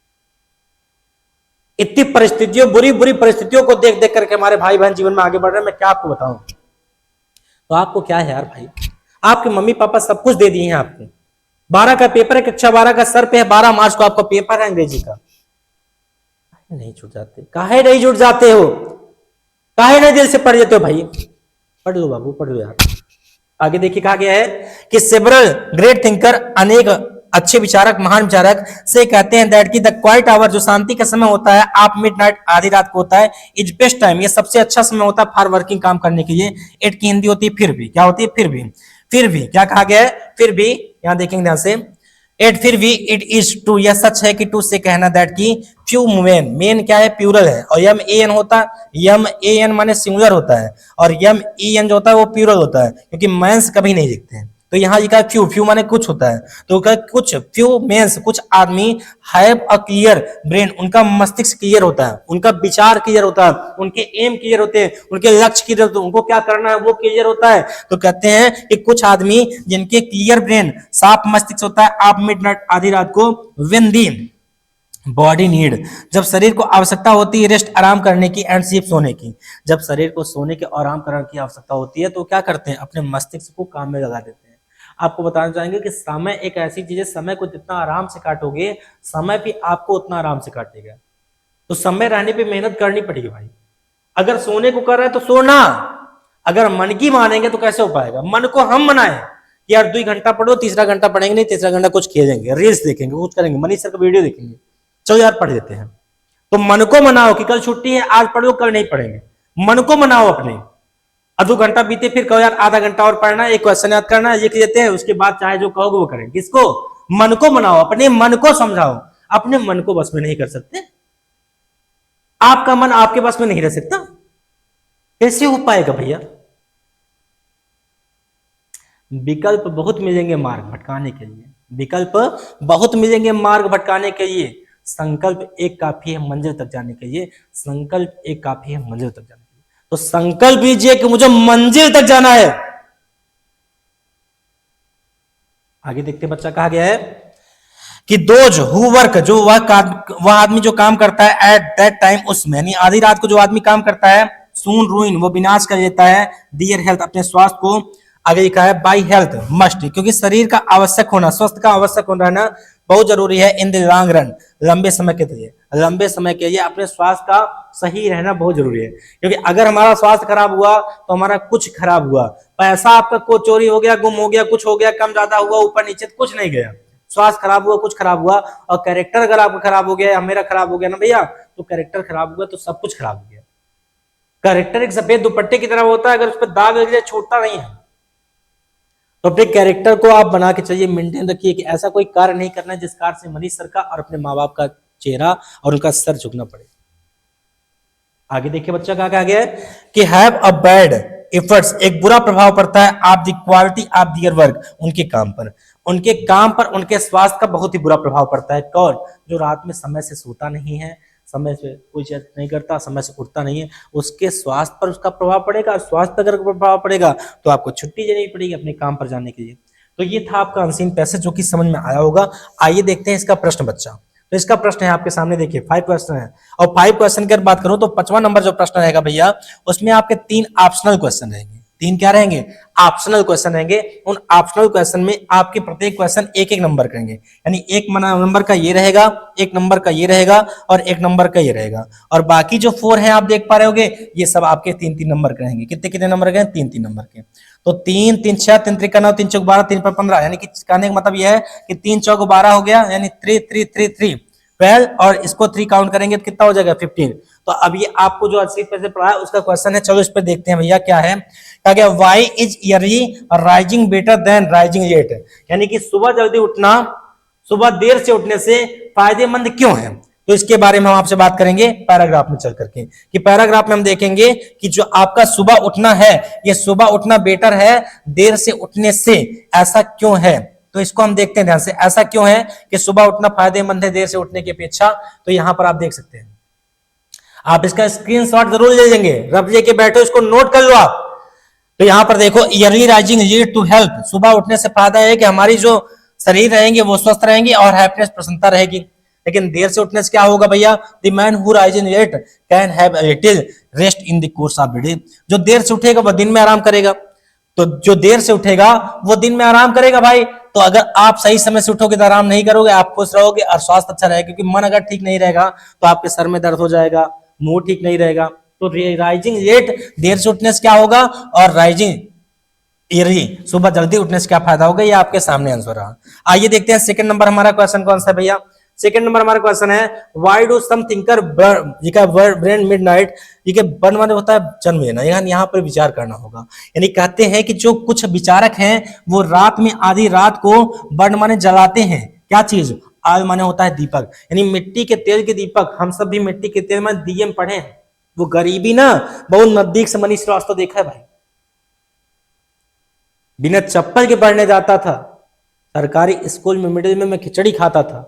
[SPEAKER 1] इतनी परिस्थितियों, बुरी बुरी परिस्थितियों को देख देख करके हमारे भाई बहन जीवन में आगे बढ़ रहे हैं। मैं क्या आपको बताऊं? तो आपको क्या है यार भाई, आपके मम्मी पापा सब कुछ दे दिए हैं आपको। 12 का पेपर है, कक्षा 12 का सर पे है, 12 मार्च को आपका पेपर है अंग्रेजी का। नहीं छूट जाते? काहे नहीं जुट जाते हो? काहे नहीं दिल से पढ़ लेते हो भाई? पढ़ लो बाबू, पढ़ लो यार। आगे देखिए कहा गया है कि सेवरल ग्रेट थिंकर, अनेक अच्छे विचारक, महान विचारक से कहते हैं दैट की द क्वाइट आवर, जो शांति का समय होता है, आप मिडनाइट, आधी रात को होता है, इज बेस्ट टाइम, ये सबसे अच्छा समय होता है फॉर वर्किंग, काम करने के लिए। इट की हिंदी होती है फिर भी। क्या होती है? फिर भी। फिर भी क्या कहा गया है? फिर भी। यहां देखेंगे ध्यान से, एट फिर भी, इट इज टू, यह सच है कि टू से कहना दैट की फ्यू मेन, मेन क्या है? प्यूरल है, और यम ए एन होता है, यम ए एन माने सिंगुलर होता है, और यम ई एन जो होता है वो प्यूरल होता है, क्योंकि मेंस कभी नहीं दिखते हैं। तो यहाँ लिखा है फ्यू, फ्यू माने कुछ होता है, तो कुछ, फ्यू मेंस, कुछ आदमी हैव अ क्लियर ब्रेन, उनका मस्तिष्क क्लियर होता है, उनका विचार क्लियर होता है, उनके एम क्लियर होते हैं, उनके लक्ष्य क्लियर होते हैं, उनको क्या करना है वो क्लियर होता है। तो कहते हैं कि कुछ आदमी जिनके क्लियर ब्रेन, साफ मस्तिष्क होता है, आप मिडनाइट, आधी रात को, व्हेन दी बॉडी नीड, जब शरीर को आवश्यकता होती है रेस्ट, आराम करने की, एंड स्लीप, सोने की, जब शरीर को सोने के और आराम करने की आवश्यकता होती है तो क्या करते हैं? अपने मस्तिष्क को काम में लगा देते हैं। आपको बताना चाहेंगे कि समय एक ऐसी चीज है, समय को जितना आराम से काटोगे, समय भी आपको उतना आराम से काटेगा। तो समय रहने पे मेहनत करनी पड़ेगी भाई। अगर सोने को कर रहा है तो सोना, अगर मन की मानेंगे तो कैसे हो पाएगा? मन को हम मनाएं कि यार 2 घंटा पढ़ो, तीसरा घंटा पढ़ेंगे नहीं, तीसरा घंटा कुछ खेलेंगे, रील्स देखेंगे, कुछ करेंगे, मनीष सर का वीडियो देखेंगे, चलो यार पढ़ लेते हैं। तो मन को मनाओ कि कल छुट्टी है, आज पढ़ो, कल नहीं पढ़ेंगे। मन को मनाओ अपने। 2 घंटा बीते, फिर कहो यार आधा घंटा और पढ़ना, एक क्वेश्चन याद करना, लिख लेते हैं, उसके बाद चाहे जो कहोगे वो करेंगे। किसको? मन को मनाओ, अपने मन को समझाओ। अपने मन को बस में नहीं कर सकते, आपका मन आपके बस में नहीं रह सकता, कैसे हो पाएगा भैया? विकल्प बहुत मिलेंगे मार्ग भटकाने के लिए, विकल्प बहुत मिलेंगे मार्ग भटकाने के लिए, संकल्प एक काफी है मंजिल तक जाने के लिए, संकल्प एक काफी है मंजिल तक जाने के लिए। तो संकल्प लीजिए कि मुझे मंजिल तक जाना है। आगे देखते हैं बच्चा, कहा गया है कि दोज हु वर्क, जो वह आदमी जो काम करता है एट दैट टाइम, उसमें, यानी आधी रात को जो आदमी काम करता है, सून रूइन, वो विनाश कर लेता है, डियर हेल्थ, अपने स्वास्थ्य को। आगे लिखा है बाई हेल्थ मस्ट, क्योंकि शरीर का आवश्यक होना, स्वस्थ का आवश्यक होना रहना बहुत जरूरी है इन द लॉन्ग रन, लंबे समय के लिए, लंबे समय के लिए अपने स्वास्थ्य का सही रहना बहुत जरूरी है। क्योंकि अगर हमारा स्वास्थ्य खराब हुआ तो हमारा कुछ खराब हुआ, पैसा आपका को चोरी हो गया, गुम हो गया, कुछ हो गया, कम ज्यादा हुआ, ऊपर नीचे, कुछ नहीं गया। स्वास्थ्य खराब हुआ, कुछ खराब हुआ, और कैरेक्टर अगर आपका खराब हो गया या मेरा खराब हो गया ना भैया, तो कैरेक्टर खराब हुआ तो सब कुछ खराब हो गया। कैरेक्टर एक सफेद दुपट्टे की तरह होता है, अगर उस पर दाग लग जाए छूटता नहीं है। तो अपने कैरेक्टर को आप बना के चलिए, मेंटेन रखिए कि ऐसा कोई कार्य नहीं करना है जिस कार्य से मनीष सर का और अपने माँ बाप का चेहरा और उनका सर झुकना पड़े। आगे देखिए बच्चा क्या कहा गया है कि हैव अ बैड इफर्ट्स, एक बुरा प्रभाव पड़ता है of the quality of their work, उनके काम पर, उनके काम पर, उनके स्वास्थ्य का बहुत ही बुरा प्रभाव पड़ता है। कौन? जो रात में समय से सोता नहीं है, समय से कोई चीज नहीं करता, समय से उठता नहीं है, उसके स्वास्थ्य पर उसका प्रभाव पड़ेगा। स्वास्थ्य पर अगर प्रभाव पड़ेगा तो आपको छुट्टी लेनी पड़ेगी अपने काम पर जाने के लिए। तो ये था आपका अनसीन पैसेज, जो कि समझ में आया होगा। आइए देखते हैं इसका प्रश्न बच्चा। तो इसका प्रश्न है आपके सामने, देखिए 5 क्वेश्चन है, और 5 क्वेश्चन की बात करूं तो 5वां नंबर जो प्रश्न रहेगा भैया, उसमें आपके 3 ऑप्शनल क्वेश्चन रहेंगे। 3 क्या रहेंगे, ऑप्शनल क्वेश्चन रहेंगे। उन ऑप्शनल क्वेश्चन में आपके प्रत्येक क्वेश्चन एक एक नंबर करेंगे, यानी 1 नंबर का ये रहेगा, 1 नंबर का ये रहेगा और 1 नंबर का ये रहेगा। और बाकी जो 4 हैं आप देख पा रहे होगे, ये सब आपके 3-3 नंबर के रहेंगे। कितने कितने नंबर के, 3-3 नंबर के। तो 3 3 6 3 3 9 3 चौक 12 3 पर 15, यानी कि कहने का मतलब यह है कि 3 चौक 12 हो गया, यानी 3 3 3 3 12, और इसको 3 काउंट करेंगे तो कितना हो जाएगा, 15। तो अब ये आपको जो अस्सी पे से पढ़ा है उसका क्वेश्चन है, चलो इस पे देखते हैं भैया क्या है। क्या गया, why is early rising better than rising late, यानी कि सुबह जल्दी उठना सुबह देर से उठने से फायदेमंद क्यों है। तो इसके बारे में हम आपसे बात करेंगे पैराग्राफ में चल करके, कि पैराग्राफ में हम देखेंगे कि जो आपका सुबह उठना है, ये सुबह उठना बेटर है देर से उठने से, ऐसा क्यों है। तो इसको हम देखते हैं ध्यान से, ऐसा क्यों है कि सुबह उठना फायदेमंद है देर से उठने की अपेक्षा। तो यहां पर आप देख सकते हैं, आप इसका स्क्रीनशॉट जरूर ले लेंगे, रब लेके बैठो, इसको नोट कर लो आप। तो यहां पर देखो, early rising lead to health, सुबह उठने से फायदा है कि हमारी जो शरीर रहेंगे वो स्वस्थ रहेंगे और हैप्पीनेस प्रसन्नता रहेगी। लेकिन देर से उठने से क्या होगा भैया, the man who rising late can have a little rest in the course of the day, जो देर से उठेगा वो दिन में आराम करेगा। तो जो देर से उठेगा वो दिन में आराम करेगा भाई। तो अगर आप सही समय से उठोगे तो आराम नहीं करोगे, आप खुश रहोगे और स्वास्थ्य अच्छा रहेगा, क्योंकि मन अगर ठीक नहीं रहेगा तो आपके सर में दर्द हो जाएगा, मूड ठीक नहीं रहेगा। तो राइजिंग लेट देर से उठने से क्या होगा, और राइजिंग अर्ली सुबह जल्दी उठने से क्या फायदा होगा, ये आपके सामने आंसर रहा। आइए देखते हैं सेकंड नंबर हमारा क्वेश्चन कौन सा है भैया। सेकंड नंबर हमारा क्वेश्चन है, why do some thinker brain midnight, ये बर्न माने होता है जन्म लेना, यहाँ पर विचार करना होगा। यानी कहते हैं कि जो कुछ विचारक हैं वो रात में आधी रात को बर्न माने जलाते हैं, क्या चीज, आग माने होता है दीपक, यानी मिट्टी के तेल के दीपक। हम सब भी मिट्टी के तेल में दिए में पढ़े हैं। वो गरीबी ना बहुत नजदीक से मनीष श्रीवास्तव देखा है भाई, बिना चप्पल के पढ़ने जाता था, सरकारी स्कूल में मिडिल में मैं खिचड़ी खाता था।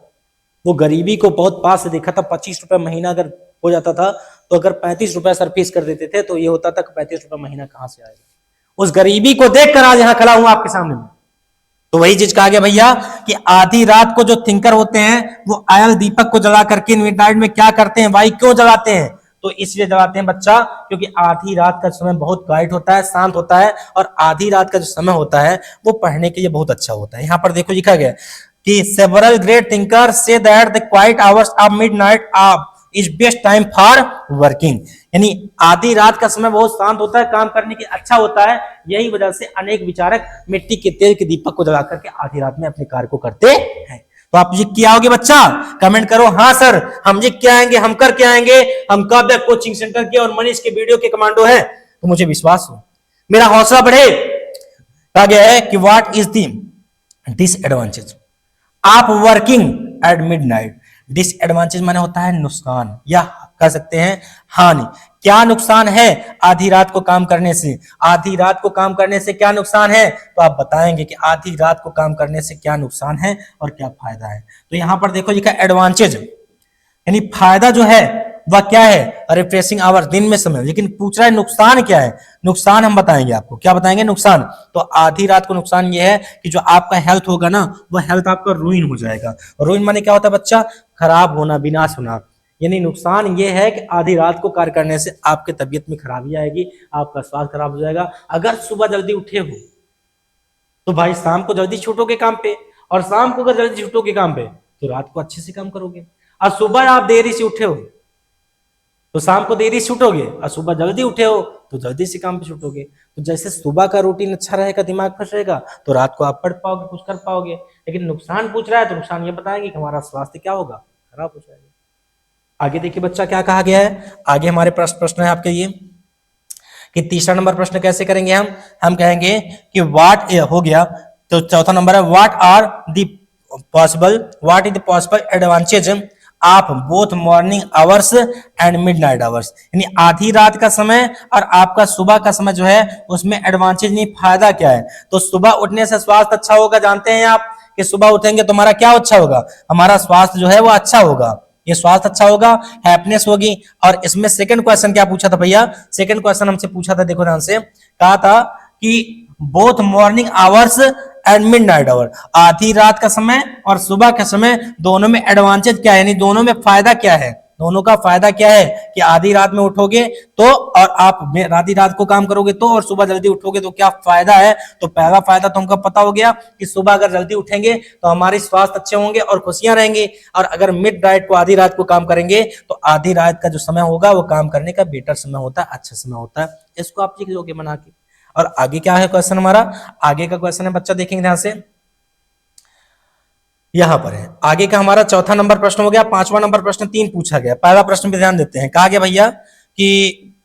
[SPEAKER 1] वो गरीबी को बहुत पास से देखा था। 25 रुपए महीना अगर हो जाता था तो अगर 35 रुपए सर फीस कर देते थे तो ये होता था कि 35 रुपए महीना कहां से आएगा। उस गरीबी को देखकर आज यहां खड़ा हूं आपके सामने में। तो वही चीज कहा गया भैया कि आधी रात को जो थिंकर होते हैं वो आयल दीपक को जला करके मिडनाइट में क्या करते हैं भाई, क्यों जलाते हैं, तो इसलिए जलाते हैं बच्चा क्योंकि आधी रात का समय बहुत गाइड होता है, शांत होता है, और आधी रात का जो समय होता है वो पढ़ने के लिए बहुत अच्छा होता है। यहां पर देखो लिखा गया कि several great thinkers say that the quiet hours of midnight is best time for working, यानी आधी रात का समय बहुत शांत होता है, काम करने के अच्छा होता है। यही वजह से अनेक विचारक मिट्टी के तेल के दीपक को जला करके आधी रात में अपने कार्य को करते हैं। तो आप ये क्या होगे बच्चा, कमेंट करो, हाँ सर हम ये क्या आएंगे, हम कर क्या आएंगे, हम काव्या कोचिंग सेंटर के और मनीष के वीडियो के कमांडो हैं। तो मुझे विश्वास हो, मेरा हौसला बढ़े। कहा गया है कि व्हाट इज द डिसएडवांटेज आप वर्किंग एट मिडनाइट। डिसएडवांटेज माने होता है नुकसान, या कह सकते हैं हानि। क्या नुकसान है आधी रात को काम करने से, आधी रात को काम करने से क्या नुकसान है, तो आप बताएंगे कि आधी रात को काम करने से क्या नुकसान है और क्या फायदा है। तो यहां पर देखो लिखा एडवांटेज, यानी फायदा जो है वह क्या है, रिफ्रेशिंग आवर दिन में समय। लेकिन पूछ रहा है नुकसान क्या है, नुकसान हम बताएंगे आपको, क्या बताएंगे नुकसान। तो आधी रात को नुकसान यह है कि जो आपका हेल्थ होगा ना वो हेल्थ आपका रूइन हो जाएगा। रूइन माने क्या होता है बच्चा, खराब होना, विनाश होना। यानी नुकसान ये है कि आधी रात को कार्य करने से आपके तबीयत में खराबी आएगी, आपका स्वास्थ्य खराब हो जाएगा। अगर सुबह जल्दी उठे हो तो भाई शाम को जल्दी छूटोगे काम पे, और शाम को अगर जल्दी छूटोगे काम पे तो रात को अच्छे से काम करोगे। और सुबह आप देरी से उठे हो तो शाम को देरी से छूटोगे, और सुबह जल्दी उठे हो तो जल्दी से काम पे छूटोगे। तो जैसे सुबह का रूटीन अच्छा रहेगा, दिमाग फ्रेश रहेगा, तो रात को आप पढ़ पाओगे, कुछ कर पाओगे। लेकिन नुकसान पूछ रहा है तो नुकसान ये बताएंगे कि हमारा स्वास्थ्य क्या होगा, खराब हो जाएगा। आगे देखिए बच्चा क्या कहा गया है, आगे हमारे प्रश्न है आपके लिए कि तीसरा नंबर प्रश्न कैसे करेंगे हम कहेंगे कि व्हाट हो गया। तो चौथा नंबर है what is the possible advantage of both morning hours and midnight hours, यानी आधी रात का समय और आपका सुबह का समय जो है उसमें एडवांटेज नहीं, फायदा क्या है। तो सुबह उठने से स्वास्थ्य अच्छा होगा, जानते हैं आप कि सुबह उठेंगे तो हमारा क्या अच्छा होगा, हमारा स्वास्थ्य जो है वो अच्छा होगा, ये स्वास्थ्य अच्छा होगा, हैप्पीनेस होगी। और इसमें सेकंड क्वेश्चन क्या पूछा था भैया, सेकंड क्वेश्चन हमसे पूछा था, देखो ध्यान से, कहा था कि both morning hours and midnight hour, आधी रात का समय और सुबह का समय दोनों में एडवांटेज क्या है, यानी दोनों में फायदा क्या है, दोनों का फायदा क्या है कि आधी रात में उठोगे तो और आप आधी रात को काम करोगे तो, और सुबह जल्दी उठोगे तो क्या फायदा है। तो पहला फायदा तो हमको पता हो गया कि सुबह अगर जल्दी उठेंगे तो हमारे स्वास्थ्य अच्छे होंगे और खुशियां रहेंगी, और अगर मिड नाइट को आधी रात को काम करेंगे तो आधी रात का जो समय होगा वो काम करने का बेटर समय होता है, अच्छा समय होता है। इसको आप लिख लोगे बना के। और आगे क्या है क्वेश्चन हमारा, आगे का क्वेश्चन है बच्चा देखेंगे ध्यान से, यहां पर है आगे का हमारा चौथा नंबर प्रश्न हो गया। पांचवा नंबर प्रश्न 3 पूछा गया। पहला प्रश्न पे ध्यान देते हैं, कहा गया भैया कि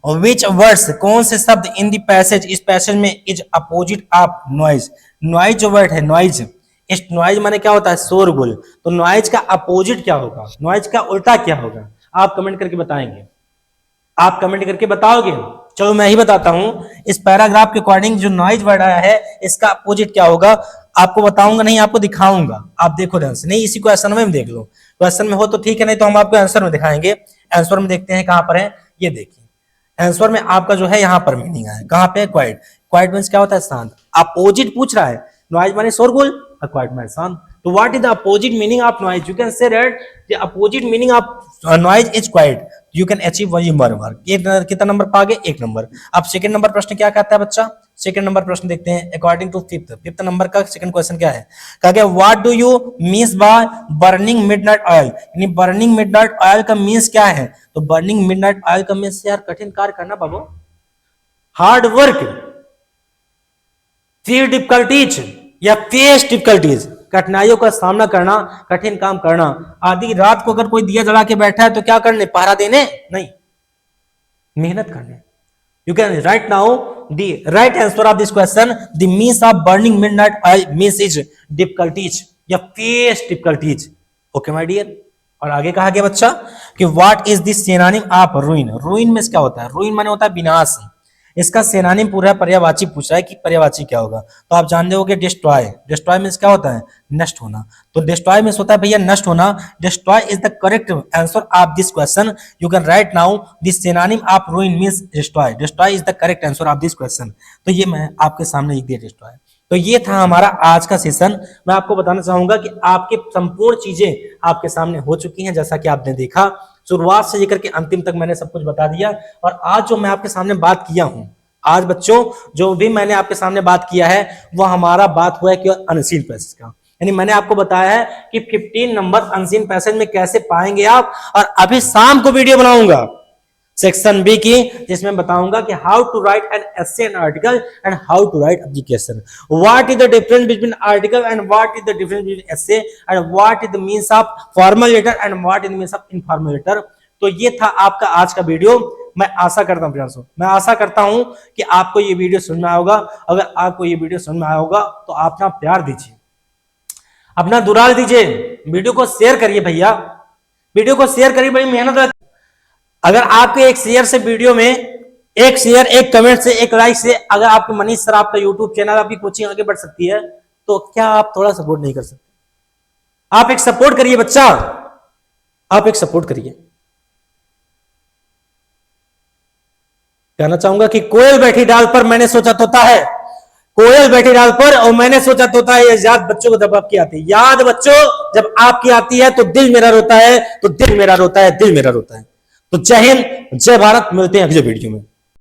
[SPEAKER 1] विच वर्ड्स, कौन से शब्द इन दी पैसेज, इस पैसेज में is opposite of noise. Noise जो वर्ड है नॉइज, इस नॉइज माने क्या होता है, शोरगुल। तो नॉइज का अपोजिट क्या होगा, नॉइज का उल्टा क्या होगा, आप कमेंट करके बताएंगे, आप कमेंट करके बताओगे। चलो मैं ही बताता हूं, इस पैराग्राफ के अकॉर्डिंग जो नॉइज वर्ड आया है इसका अपोजिट क्या होगा, आपको बताऊंगा नहीं, आपको दिखाऊंगा। आप देखो ध्यान से, नहीं इसी क्वेश्चन में देख लो, क्वेश्चन में हो तो ठीक है, नहीं तो हम आपको आंसर में दिखाएंगे। आंसर में देखते हैं कहां पर है, ये देखिए आंसर में आपका जो है यहां पर मीनिंग है, कहां पे, क्वाइट। क्वाइट मींस क्या होता है, शांत। अपोजिट पूछ रहा है, नॉइज माने शोरगुल, क्वाइट माने शांत। तो what is the opposite meaning of noise, you can say that the opposite meaning of noise is quite, you can achieve one work. ये कितना नंबर पा गए, 1 नंबर। अब सेकंड नंबर प्रश्न क्या कहता है बच्चा, सेकंड नंबर प्रश्न देखते हैं अकॉर्डिंग टू फिफ्थ नंबर का सेकंड क्वेश्चन क्या है, कहा गया what do you means by burning midnight oil, यानी बर्निंग मिडनाइट ऑयल का मीन्स क्या है। तो बर्निंग मिडनाइट ऑयल का मीन्स यार कठिन कार्य करना बाबू, हार्ड वर्क, फील डिफिकल्टीज या फेस डिफिकल्टीज, कठिनाइयों का सामना करना, कठिन काम करना। आधी रात को अगर कोई दिया जला के बैठा है तो क्या करने, पहरा देने नहीं, मेहनत करने। You can write now the right answer of this question. The means of burning midnight oil means is difficulties या face difficulties. Okay my dear. और आगे कहा गया बच्चा कि what is the synonym of ruin. ruin में क्या होता है, ruin माने होता है विनाश। इसका सेनानिम पूरा पर्यायवाची पूछ रहा है कि पर्यायवाची क्या होगा, तो आप जान होगे डिस्ट्रॉय। डिस्ट्रॉय मींस क्या होता है, नष्ट होना। तो डिस्ट्रॉय मींस होता है भैया नष्ट होना। Destroy is the correct answer of this question. You can write now this synonym of ruin means destroy. Destroy is the correct answer of this question. तो ये मैं आपके सामने लिख दिया डिस्ट्रॉय। तो ये था हमारा आज का सेशन। मैं आपको बताना चाहूंगा कि आपके संपूर्ण चीजें आपके सामने हो चुकी हैं, जैसा कि आपने देखा शुरुआत से लेकर के अंतिम तक मैंने सब कुछ बता दिया। और आज जो मैं आपके सामने बात किया हूं, आज बच्चों जो भी मैंने आपके सामने बात किया है वह हमारा बात हुआ है कि अनसीन पैसेज का, यानी मैंने आपको बताया है कि 15 नंबर अनसीन पैसेज में कैसे पाएंगे आप। और अभी शाम को वीडियो बनाऊंगा सेक्शन बी की, जिसमें बताऊंगा कि how to write an essay and article and how to write application, what is the difference between article and what is the difference between essay and what is the means of formal letter and what is the means of informal letter. तो ये था आपका आज का video. मैं आशा करता हूं प्रियांशु, मैं आशा करता हूं कि आपको ये वीडियो समझ में आया होगा। अगर आपको ये वीडियो समझ में आया होगा तो आप अपना प्यार दीजिए, अपना दुलार दीजिए, वीडियो को शेयर करिए भैया, वीडियो को शेयर करिए, बड़ी मेहनत। अगर आपके एक शेयर से वीडियो में, एक शेयर, एक कमेंट से, एक लाइक से अगर आपके मनीष सर आपका यूट्यूब चैनल, आपकी कोचिंग आगे बढ़ सकती है, तो क्या आप थोड़ा सपोर्ट नहीं कर सकते? आप एक सपोर्ट करिए बच्चा, आप एक सपोर्ट करिए। कहना चाहूंगा कि कोयल बैठी डाल पर मैंने सोचा तोता है, कोयल बैठी डाल पर और मैंने सोचा तोता है। ये याद बच्चों को जब आपकी आती है, याद बच्चों जब आपकी आती है तो दिल मेरा रोता है, तो दिल मेरा रोता है, दिल मेरा रोता है। तो जय हिंद, जय भारत, मिलते हैं अगले वीडियो में।